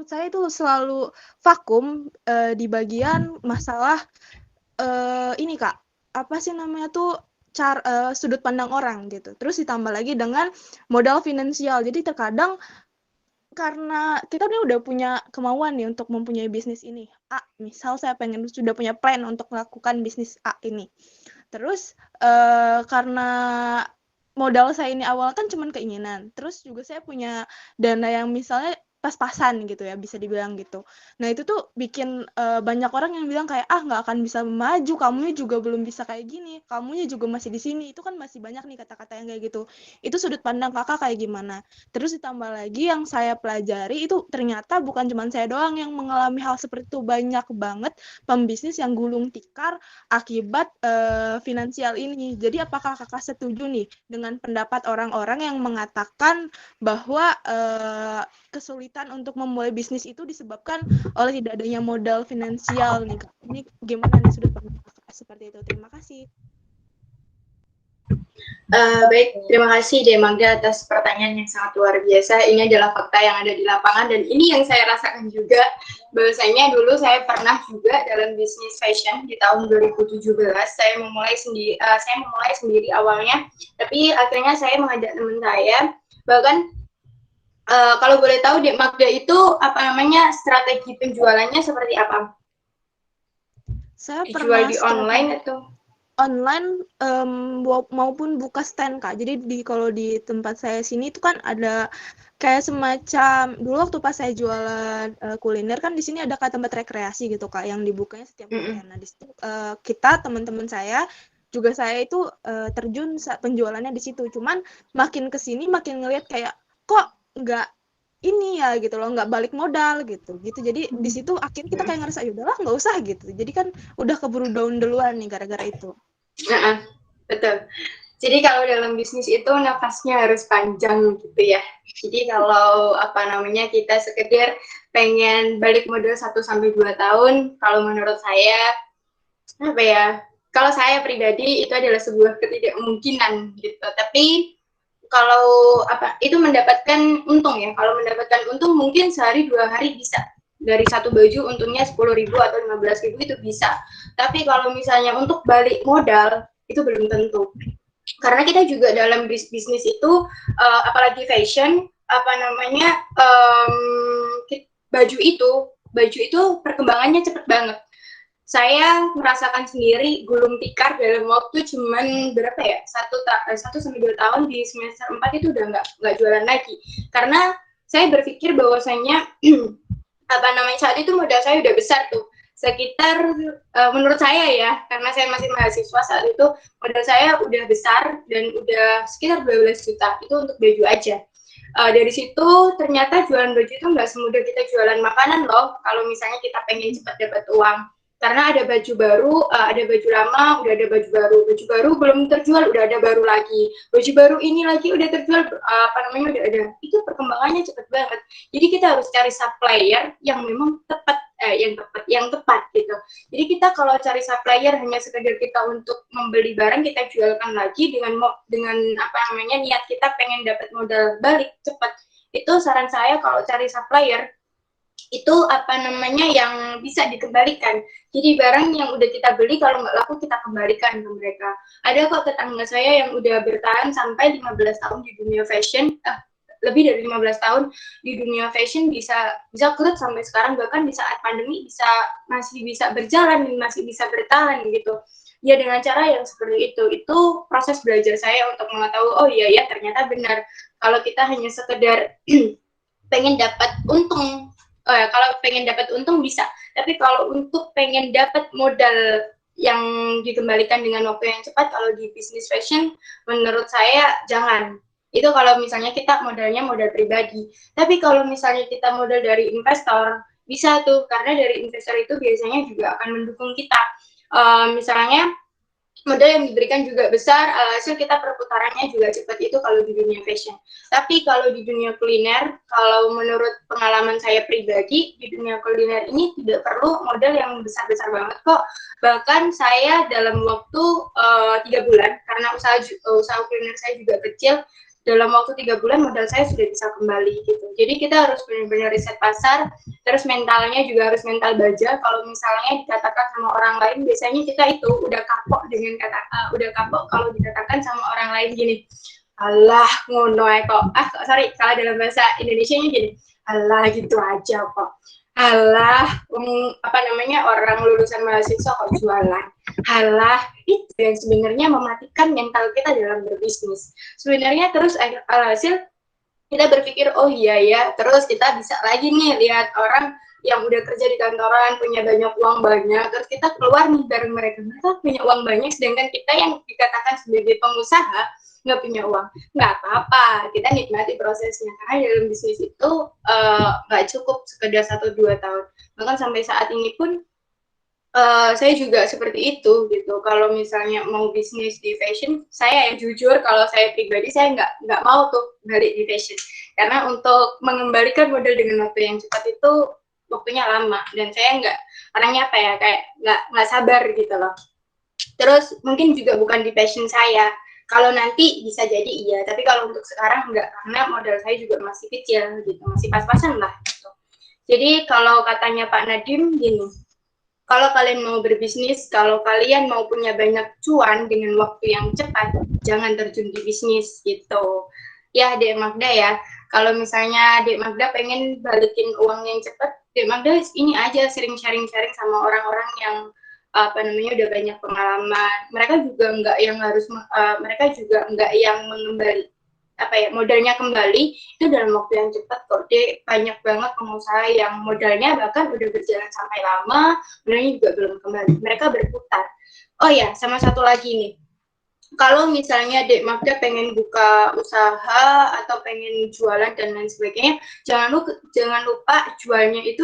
saya itu selalu vakum di bagian masalah ini Kak. Apa sih namanya tuh sudut pandang orang gitu. Terus ditambah lagi dengan modal finansial. Jadi terkadang karena kita nih udah punya kemauan nih untuk mempunyai bisnis ini. Misal saya sudah punya plan untuk melakukan bisnis A ini. Terus karena modal saya ini awal kan cuma keinginan. Terus juga saya punya dana yang misalnya pas-pasan gitu ya, bisa dibilang gitu. Nah itu tuh bikin banyak orang yang bilang kayak nggak akan bisa maju, kamunya juga belum bisa kayak gini, kamunya juga masih di sini. Itu kan masih banyak nih kata-kata yang kayak gitu. Itu sudut pandang Kakak kayak gimana? Terus ditambah lagi yang saya pelajari itu ternyata bukan cuma saya doang yang mengalami hal seperti itu, banyak banget pembisnis yang gulung tikar akibat finansial ini. Jadi apakah Kakak setuju nih dengan pendapat orang-orang yang mengatakan bahwa kesulitan untuk memulai bisnis itu disebabkan oleh tidak adanya modal finansial nih. Ini gimana nih sudut pandang Kakak seperti itu? Terima kasih. Baik, terima kasih Magda atas pertanyaan yang sangat luar biasa. Ini adalah fakta yang ada di lapangan dan ini yang saya rasakan juga. Bahwasanya dulu saya pernah juga dalam bisnis fashion di tahun 2017. Saya memulai sendiri awalnya, tapi akhirnya saya mengajak teman saya. Bahkan kalau boleh tahu Magda itu strategi penjualannya seperti apa? Saya dijual di online atau online maupun buka stand Kak. Jadi kalau di tempat saya sini itu kan ada kayak semacam dulu waktu pas saya jualan kuliner kan di sini ada kayak tempat rekreasi gitu Kak yang dibukanya setiap weekend. Nah di situ kita teman-teman saya itu terjun penjualannya di situ. Cuman makin kesini makin ngelihat kayak kok nggak ini ya gitu loh, nggak balik modal gitu. Jadi di situ akhirnya kita kayak ngerasa udahlah nggak usah gitu. Jadi kan udah keburu down duluan nih gara-gara itu. Betul. Jadi kalau dalam bisnis itu nafasnya harus panjang gitu ya. Jadi kalau kita sekedar pengen balik modal 1-2 tahun, kalau menurut saya kalau saya pribadi itu adalah sebuah ketidakmungkinan gitu. Tapi kalau itu mendapatkan untung ya. Kalau mendapatkan untung mungkin sehari 2 hari bisa. Dari satu baju untungnya 10.000 atau 15.000 itu bisa. Tapi kalau misalnya untuk balik modal itu belum tentu. Karena kita juga dalam bisnis itu apalagi fashion baju itu perkembangannya cepat banget. Saya merasakan sendiri gulung tikar dalam waktu cuman 1-2 tahun, di semester 4 itu udah nggak jualan lagi. Karena saya berpikir bahwasanya saat itu modal saya udah besar tuh. sekitar menurut saya ya, karena saya masih mahasiswa saat itu, modal saya udah besar dan udah sekitar 12 juta itu untuk baju aja. Dari situ ternyata jualan baju itu nggak semudah kita jualan makanan loh. Kalau misalnya kita pengen cepat dapat uang, karena ada baju baru, ada baju lama, udah ada baju baru belum terjual, udah ada baru lagi, baju baru ini lagi udah terjual, udah ada. Itu perkembangannya cepat banget. Jadi kita harus cari supplier yang memang tepat, yang tepat gitu. Jadi kita kalau cari supplier hanya sekedar kita untuk membeli barang kita jualkan lagi dengan niat kita pengen dapat modal balik cepat. Itu saran saya kalau cari supplier itu yang bisa dikembalikan. Jadi barang yang udah kita beli kalau nggak laku kita kembalikan ke mereka. Ada kok tetangga saya yang udah bertahan sampai 15 tahun di dunia fashion, lebih dari 15 tahun di dunia fashion bisa kurut sampai sekarang, bahkan di saat pandemi masih bisa berjalan dan masih bisa bertahan gitu. Ya dengan cara yang seperti itu proses belajar saya untuk mengetahui oh iya ya ternyata benar kalau kita hanya sekedar pengen dapat untung. Kalau pengen dapat untung bisa, tapi kalau untuk pengen dapat modal yang dikembalikan dengan waktu yang cepat, kalau di bisnis fashion, menurut saya jangan. Itu kalau misalnya kita modalnya modal pribadi. Tapi kalau misalnya kita modal dari investor, bisa tuh, karena dari investor itu biasanya juga akan mendukung kita. Misalnya, modal yang diberikan juga besar, hasil kita perputarannya juga cepat itu kalau di dunia fashion. Tapi kalau di dunia kuliner, kalau menurut pengalaman saya pribadi, di dunia kuliner ini tidak perlu modal yang besar-besar banget kok. Bahkan saya dalam waktu 3 bulan, karena usaha kuliner saya juga kecil, dalam waktu 3 bulan modal saya sudah bisa kembali gitu. Jadi kita harus benar-benar riset pasar, terus mentalnya juga harus mental baja. Kalau misalnya dikatakan sama orang lain, biasanya kita itu udah kapok dengan kalau dikatakan sama orang lain gini, alah ngono kok, salah dalam bahasa Indonesianya gini, alah gitu aja kok, alah orang lulusan mahasiswa kok jualan, alah itu yang sebenarnya mematikan mental kita dalam berbisnis sebenarnya. Terus alhasil kita berpikir oh iya ya, terus kita bisa lagi nih lihat orang yang udah kerja di kantoran punya banyak uang banyak, terus kita keluar nih bareng mereka punya uang banyak, sedangkan kita yang dikatakan sebagai pengusaha nggak punya uang. Nggak apa-apa, kita nikmati prosesnya, karena dalam bisnis itu nggak cukup sekedar 1-2 tahun, bahkan sampai saat ini pun saya juga seperti itu gitu. Kalau misalnya mau bisnis di fashion, saya yang jujur kalau saya pribadi saya nggak mau tuh balik di fashion, karena untuk mengembalikan modal dengan waktu yang cepat itu waktunya lama, dan saya orangnya kayak nggak sabar gitu loh. Terus mungkin juga bukan di passion saya. Kalau nanti bisa jadi iya, tapi kalau untuk sekarang enggak, karena modal saya juga masih kecil gitu, masih pas-pasan lah gitu. Jadi kalau katanya Pak Nadiem gini, kalau kalian mau berbisnis, kalau kalian mau punya banyak cuan dengan waktu yang cepat, jangan terjun di bisnis gitu. Ya, Dek Magda ya, kalau misalnya Dek Magda pengen balikin uang yang cepat, Dek Magda ini aja sering sharing-sharing sama orang-orang yang udah banyak pengalaman. Mereka juga enggak yang mengembali modalnya kembali itu dalam waktu yang cepat kok. Banyak banget pengusaha yang modalnya bahkan udah berjalan sampai lama, modalnya juga belum kembali, mereka berputar. Oh ya, sama satu lagi nih, kalau misalnya Dek Magda pengen buka usaha atau pengen jualan dan lain sebagainya, jangan lupa jualnya itu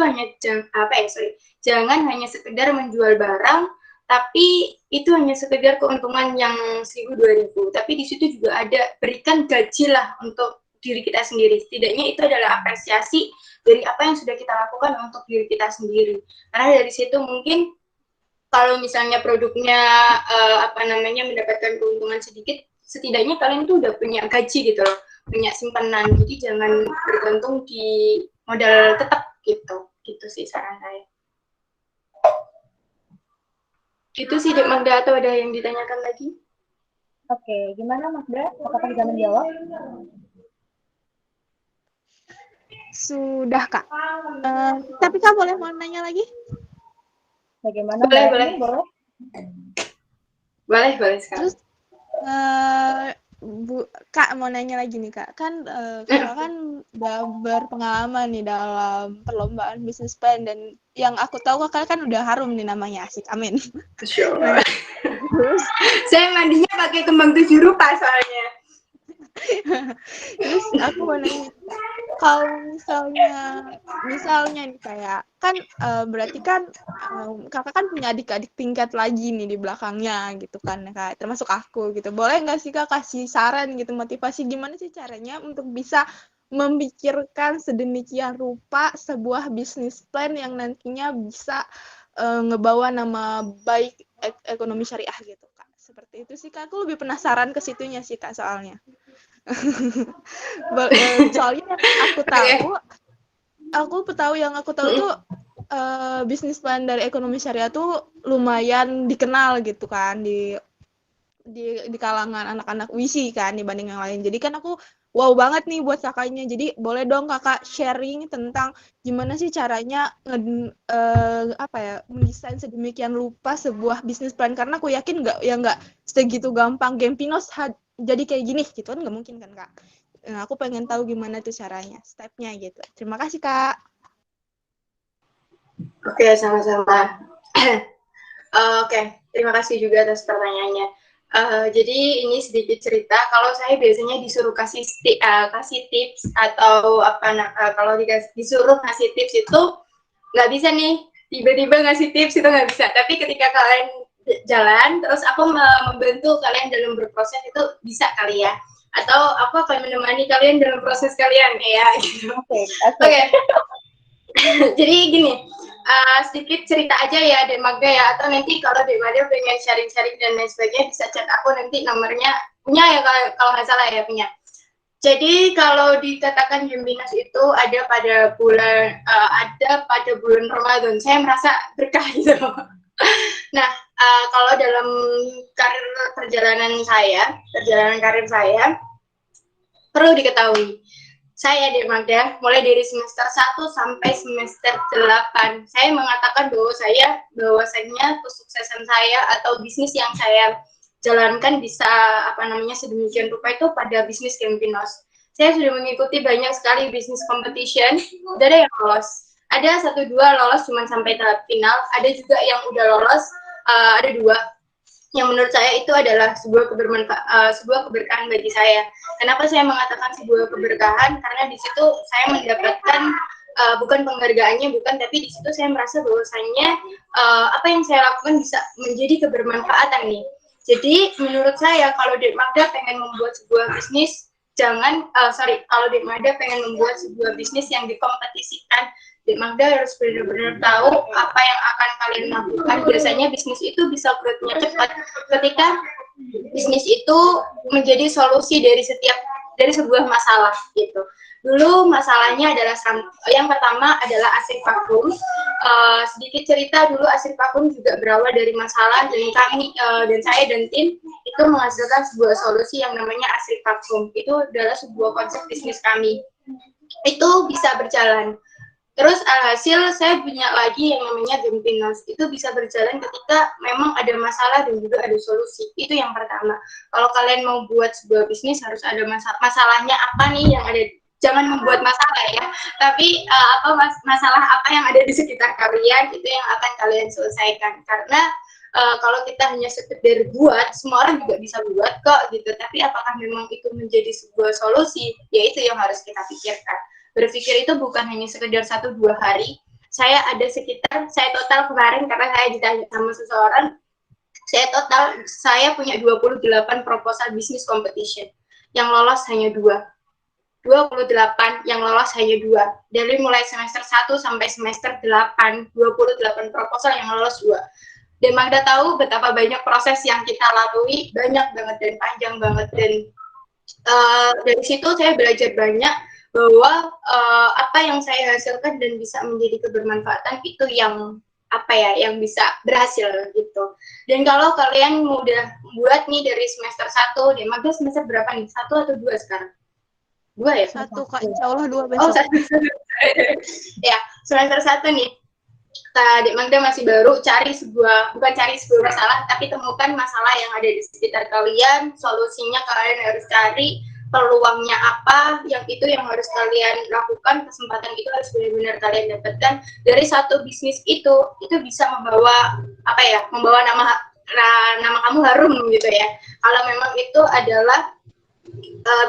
jangan hanya sekedar menjual barang, tapi itu hanya sekedar keuntungan yang 1.000-2.000. Tapi di situ juga ada berikan gaji lah untuk diri kita sendiri. Setidaknya itu adalah apresiasi dari apa yang sudah kita lakukan untuk diri kita sendiri. Karena dari situ mungkin kalau misalnya produknya mendapatkan keuntungan sedikit, setidaknya kalian tuh udah punya gaji gitu loh, punya simpanan. Jadi jangan bergantung di modal tetap gitu. Gitu sih saran saya. Gitu sih Dek Magda, atau ada yang ditanyakan lagi? Oke, gimana Magda? Apakah bisa menjawab? Sudah, Kak. Tapi Kak boleh mau nanya lagi? Bagaimana? Boleh. Boleh sekali. Terus Kak mau nanya lagi nih Kak, kan Kakak kan udah berpengalaman nih dalam perlombaan bisnis plan dan yang aku tahu Kakak kan udah harum nih namanya, asik, amin. Masya Nah, Allah. terus Saya mandinya pakai kembang 7 rupa soalnya. terus aku mau nanya Kak, kalau misalnya nih kayak kan berarti kan Kakak kan punya adik-adik tingkat lagi nih di belakangnya gitu kan Kak, termasuk aku gitu. Boleh nggak sih Kak kasih saran gitu, motivasi gimana sih caranya untuk bisa memikirkan sedemikian rupa sebuah bisnis plan yang nantinya bisa ngebawa nama baik ekonomi syariah gitu Kak. Seperti itu sih Kak, aku lebih penasaran ke situnya sih Kak soalnya. Soalnya yang aku tahu tuh bisnis plan dari ekonomi syariah tuh lumayan dikenal gitu kan di kalangan anak-anak WISI kan dibanding yang lain. Jadi kan aku wow banget nih buat kakaknya. Jadi boleh dong kakak sharing tentang gimana sih caranya mendesain sedemikian rupa sebuah bisnis plan, karena aku yakin nggak segitu gampang Gempinos jadi kayak gini gitu kan, nggak mungkin kan Kak. Nah, aku pengen tahu gimana tuh caranya, stepnya gitu. Terima kasih Kak. Oke, sama-sama. Oke, terima kasih juga atas pertanyaannya. Jadi ini sedikit cerita. Kalau saya biasanya disuruh kasih tips atau kalau disuruh kasih tips itu nggak bisa nih. Tiba-tiba ngasih tips itu nggak bisa. Tapi ketika kalian jalan, terus aku membantu kalian dalam berproses itu bisa kali ya. Atau aku akan menemani kalian dalam proses kalian ya. Gitu. Oke. Jadi gini. Sedikit cerita aja ya Dek Magda ya, atau nanti kalau Dek Magda pengen sharing-sharing dan lain sebagainya bisa chat aku, nanti nomornya punya ya kalau nggak salah ya punya. Jadi kalau dikatakan Gempinos itu ada pada bulan Ramadan, saya merasa berkah gitu. Nah, kalau dalam perjalanan karir saya perlu diketahui. Saya Dek Magda, mulai dari semester 1 sampai semester 8, saya mengatakan bahwasanya kesuksesan saya atau bisnis yang saya jalankan bisa sedemikian rupa itu pada bisnis Gempinos. Saya sudah mengikuti banyak sekali bisnis competition, udah ada yang lolos. Ada 1-2 lolos cuma sampai tahap final, ada juga yang udah lolos, ada 2. Yang menurut saya itu adalah sebuah keberkahan bagi saya. Kenapa saya mengatakan sebuah keberkahan? Karena di situ saya mendapatkan bukan penghargaannya, tapi di situ saya merasa bahwasannya apa yang saya lakukan bisa menjadi kebermanfaatan nih. Jadi menurut saya kalau Dek Magda pengen membuat sebuah bisnis, kalau Dek Magda pengen membuat sebuah bisnis yang dikompetisikan, Dek Magda harus benar-benar tahu apa yang akan kalian lakukan. Biasanya bisnis itu bisa growth-nya cepat ketika bisnis itu menjadi solusi dari sebuah masalah gitu. Dulu masalahnya adalah yang pertama adalah asir vakum. Sedikit cerita dulu, asir vakum juga berawal dari masalah dan saya dan tim itu menghasilkan sebuah solusi yang namanya asir vakum. Itu adalah sebuah konsep bisnis kami. Itu bisa berjalan. Terus alhasil saya punya lagi yang namanya Gempinos. Itu bisa berjalan ketika memang ada masalah dan juga ada solusi. Itu yang pertama. Kalau kalian mau buat sebuah bisnis harus ada masalahnya apa nih yang ada. Jangan membuat masalah ya, tapi masalah apa yang ada di sekitar kalian itu yang akan kalian selesaikan. Karena kalau kita hanya sekedar buat, semua orang juga bisa buat kok gitu. Tapi apakah memang itu menjadi sebuah solusi? Ya itu yang harus kita pikirkan. Berpikir itu bukan hanya sekedar 1-2 hari. Saya total kemarin karena saya ditanya sama seseorang, saya punya 28 proposal bisnis competition. Yang lolos hanya 2. 28 yang lolos hanya 2. Dari mulai semester 1 sampai semester 8, 28 proposal yang lolos 2. Dan Magda tahu betapa banyak proses yang kita lalui, banyak banget dan panjang banget. Dan dari situ saya belajar banyak bahwa apa yang saya hasilkan dan bisa menjadi kebermanfaatan itu yang bisa berhasil gitu. Dan kalau kalian udah buat nih dari semester 1, Dek Magda semester berapa nih? 1 atau 2 sekarang? 2 ya? 1 Kak, insya Allah 2 besok. Oh, 1. Ya, semester 1 nih. Adik Magda masih baru, bukan cari sebuah masalah, tapi temukan masalah yang ada di sekitar kalian, solusinya kalian harus cari, peluangnya apa, yang itu yang harus kalian lakukan, kesempatan itu harus benar-benar kalian dapatkan. Dari satu bisnis itu bisa membawa nama kamu harum gitu ya. Kalau memang itu adalah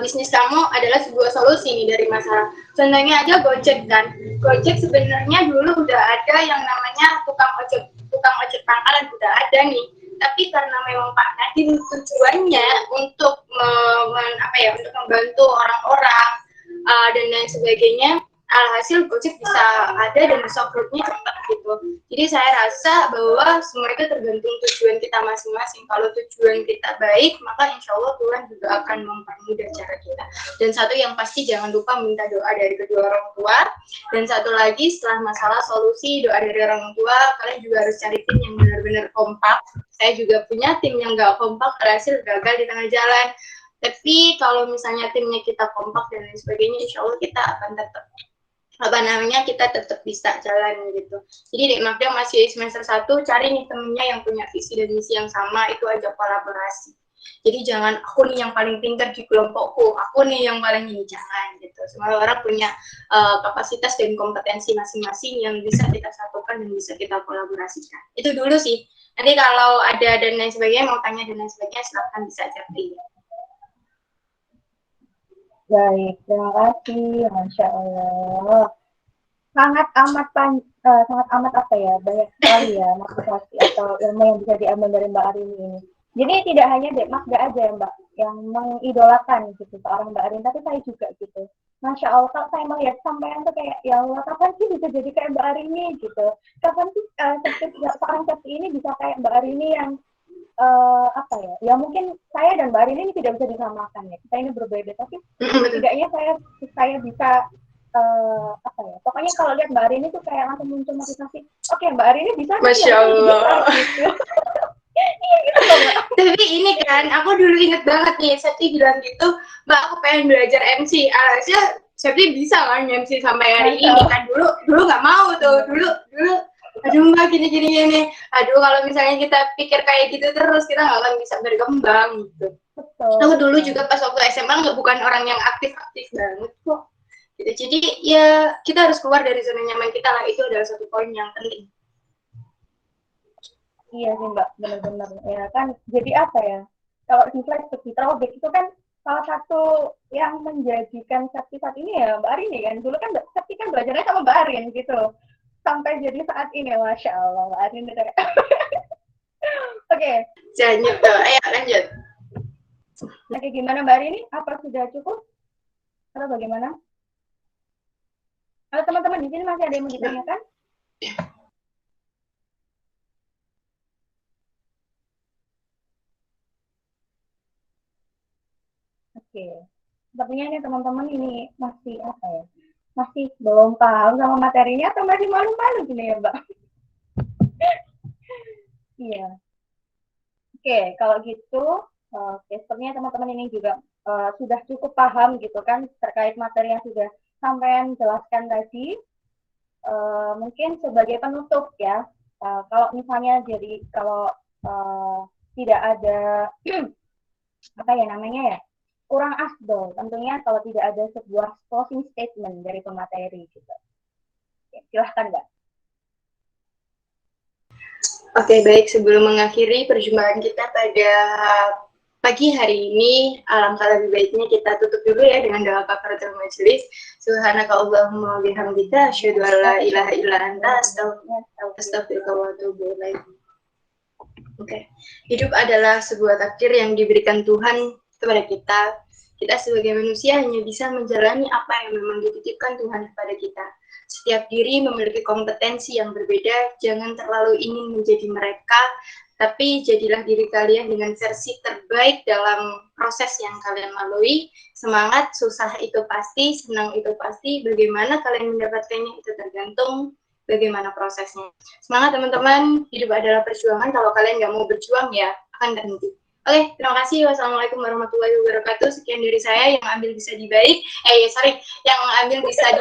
bisnis kamu adalah sebuah solusi nih dari masalah. Contohnya aja Gojek kan. Gojek sebenarnya dulu udah ada yang namanya tukang ojek pangkalan udah ada nih. Tapi karena memang Pak Nadiem tujuannya untuk untuk membantu orang-orang dan lain sebagainya, alhasil Gojek bisa ada dan bisa growth-nya cepat gitu. Jadi saya rasa bahwa semua itu tergantung tujuan kita masing-masing. Kalau tujuan kita baik, maka insya Allah Tuhan juga akan mempermudah cara kita. Dan satu yang pasti jangan lupa minta doa dari kedua orang tua. Dan satu lagi setelah masalah solusi doa dari orang tua, kalian juga harus cari tim yang benar-benar kompak. Saya juga punya tim yang nggak kompak, berhasil gagal di tengah jalan. Tapi kalau misalnya timnya kita kompak dan lain sebagainya, insya Allah kita akan tetap kita tetap bisa jalan gitu. Jadi Dek Magda masih semester 1, cari nih temennya yang punya visi dan misi yang sama, itu aja kolaborasi. Jadi jangan aku nih yang paling pintar di kelompokku, aku nih yang paling ini, jangan gitu. Semua orang punya kapasitas dan kompetensi masing-masing yang bisa kita satukan dan bisa kita kolaborasikan. Itu dulu sih. Nanti kalau ada dan lain sebagainya, mau tanya dan lain sebagainya, silakan bisa chatting. Baik, terima kasih, Masya Allah. Sangat amat banyak sekali ya motivasi atau ilmu yang bisa diambil dari Mbak Arini ini. Jadi tidak hanya Dek Magda aja ya Mbak yang mengidolakan gitu seorang Mbak Arini, tapi saya juga gitu. Masya Allah, kalau saya melihat sampean tuh kayak, ya Allah, kapan sih bisa jadi kayak Mbak Arini gitu? Kapan sih seorang seperti ini bisa kayak Mbak Arini yang ya mungkin saya dan Mbak Arini ini tidak bisa disamakan ya, kita ini berbeda, tapi setidaknya saya bisa pokoknya kalau lihat Mbak Arini tuh kayak langsung muncul motivasi, oke, Mbak Arini bisa, Masya Allah. Gitu. Iya gitu loh Mbak. Tapi ini kan, aku dulu inget banget nih, Septi bilang gitu, Mbak aku pengen belajar MC, alhasil Septi bisa kan MC sampai hari ini kan, dulu nggak mau tuh, dulu aduh Mbak gini. Aduh kalau misalnya kita pikir kayak gitu terus, kita nggak akan bisa berkembang gitu. Betul. Aku dulu juga pas waktu SMA bukan orang yang aktif banget kok. Gitu. Jadi ya kita harus keluar dari zona nyaman kita lah, itu adalah satu poin yang penting. Iya sih Mbak, benar-benar ya kan. Jadi apa ya? Kalau di flashback di throwback itu kan salah satu yang menjadikan Septi saat ini ya Mbak Arini kan. Dulu kan Septi kan belajarnya sama Mbak Arin gitu. Sampai jadi saat ini, Masya Allah, Mbak Arin udah. Oke. Jangan gitu, ayo lanjut. Oke, gimana Mbak Arini? Apa sudah cukup? Atau bagaimana? Kalau teman-teman di sini masih ada yang mau ditanyakan? Oke. Sepertinya ini teman-teman ini masih masih belum paham sama materinya atau masih malu-malu gini ya Mbak? Iya. Oke, kalau gitu, sepertinya teman-teman ini juga sudah cukup paham gitu kan terkait materi yang sudah sampean jelaskan tadi. Mungkin sebagai penutup ya, kalau misalnya jadi kalau tidak ada kurang afdol tentunya kalau tidak ada sebuah closing statement dari pemateri gitu. Oke, silahkan Mbak. Oke, baik. Sebelum mengakhiri perjumpaan kita pada pagi hari ini, alangkah lebih baiknya kita tutup dulu ya dengan doa kafaratul majelis. Subhanaka Allahumma wa bihamdika asyhadu an la ilaha illa anta astaghfiruka wa atubu ilaik. Oke. Hidup adalah sebuah takdir yang diberikan Tuhan kepada kita. Kita sebagai manusia hanya bisa menjalani apa yang memang dititipkan Tuhan kepada kita. Setiap diri memiliki kompetensi yang berbeda, jangan terlalu ingin menjadi mereka, tapi jadilah diri kalian dengan versi terbaik dalam proses yang kalian lalui. Semangat, susah itu pasti, senang itu pasti, bagaimana kalian mendapatkannya itu tergantung bagaimana prosesnya. Semangat teman-teman, hidup adalah perjuangan, kalau kalian nggak mau berjuang ya akan berhenti. Oke, terima kasih. Wassalamualaikum warahmatullahi wabarakatuh. Sekian dari saya, yang ambil bisa dibaik. Yang ambil bisa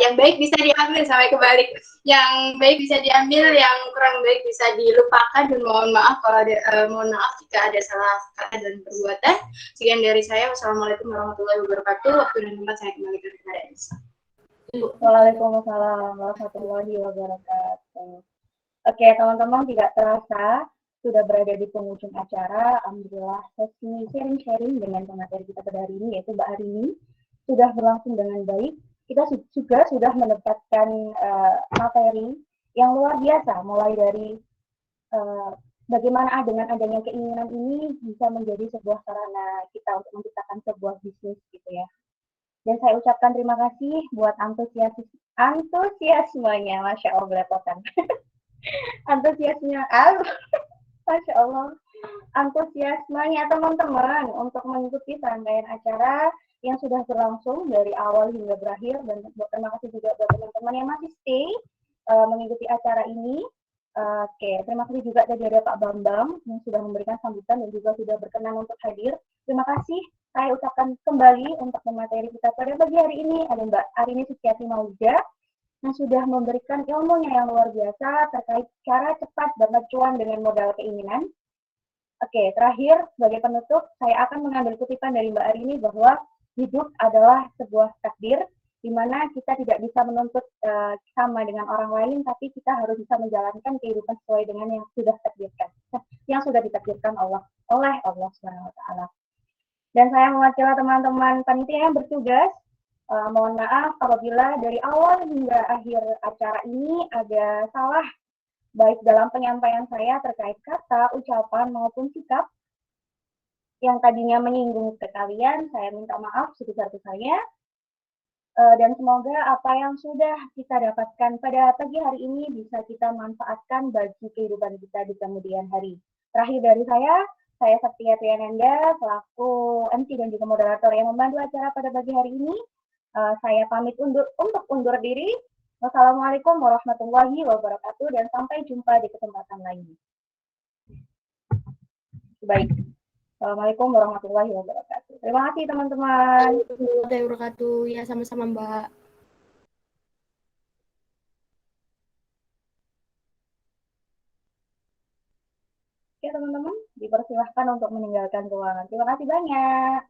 yang baik bisa diambil, sampai kebalik. Yang baik bisa diambil, yang kurang baik bisa dilupakan. Dan mohon maaf kalau ada, mohon maaf jika ada salah kata dan perbuatan. Sekian dari saya. Wassalamualaikum warahmatullahi wabarakatuh. Waktu dan tempat saya kembalikan kepada Anissa. Waalaikumsalam warahmatullahi wabarakatuh. Oke, teman-teman, tidak terasa sudah berada di penghujung acara. Alhamdulillah sesi sharing-sharing dengan pemateri kita pada hari ini, yaitu Mbak Arini, sudah berlangsung dengan baik. Kita juga sudah mendapatkan materi yang luar biasa, mulai dari bagaimana dengan adanya keinginan ini bisa menjadi sebuah sarana kita untuk menciptakan sebuah bisnis gitu ya. Dan saya ucapkan terima kasih buat antusiasmenya, Masya Allah, belepotan. Antusiasnya, Masya Allah, antusiasmenya teman-teman untuk mengikuti rangkaian acara yang sudah berlangsung dari awal hingga berakhir. Dan terima kasih juga buat teman-teman yang masih stay mengikuti acara ini. Oke, terima kasih juga tadi ada Pak Bambang yang sudah memberikan sambutan dan juga sudah berkenan untuk hadir. Terima kasih. Saya ucapkan kembali untuk pemateri kita pada pagi hari ini ada Mbak Arini Suciati Mauja yang sudah memberikan ilmunya yang luar biasa terkait cara cepat dapat cuan dengan modal keinginan. Oke, terakhir sebagai penutup saya akan mengambil kutipan dari Mbak Arini bahwa hidup adalah sebuah takdir di mana kita tidak bisa menuntut sama dengan orang lain, tapi kita harus bisa menjalankan kehidupan sesuai dengan yang sudah ditakdirkan oleh Allah Subhanahu wa Ta'ala. Dan saya mewakili teman-teman panitia yang bertugas, mohon maaf apabila dari awal hingga akhir acara ini ada salah, baik dalam penyampaian saya terkait kata, ucapan, maupun sikap yang tadinya menyinggung ke kalian, saya minta maaf sebesar-besarnya. Dan semoga apa yang sudah kita dapatkan pada pagi hari ini bisa kita manfaatkan bagi kehidupan kita di kemudian hari. Terakhir dari saya Saktia Triananda, selaku MC dan juga moderator yang membantu acara pada pagi hari ini. Saya pamit untuk undur diri. Wassalamualaikum warahmatullahi wabarakatuh dan sampai jumpa di kesempatan lain. Baik. Assalamualaikum warahmatullahi wabarakatuh. Terima kasih teman-teman. Warahmatullahi wabarakatuh. Ya, sama-sama Mbak. Oke teman-teman, dipersilahkan untuk meninggalkan ruangan. Terima kasih banyak.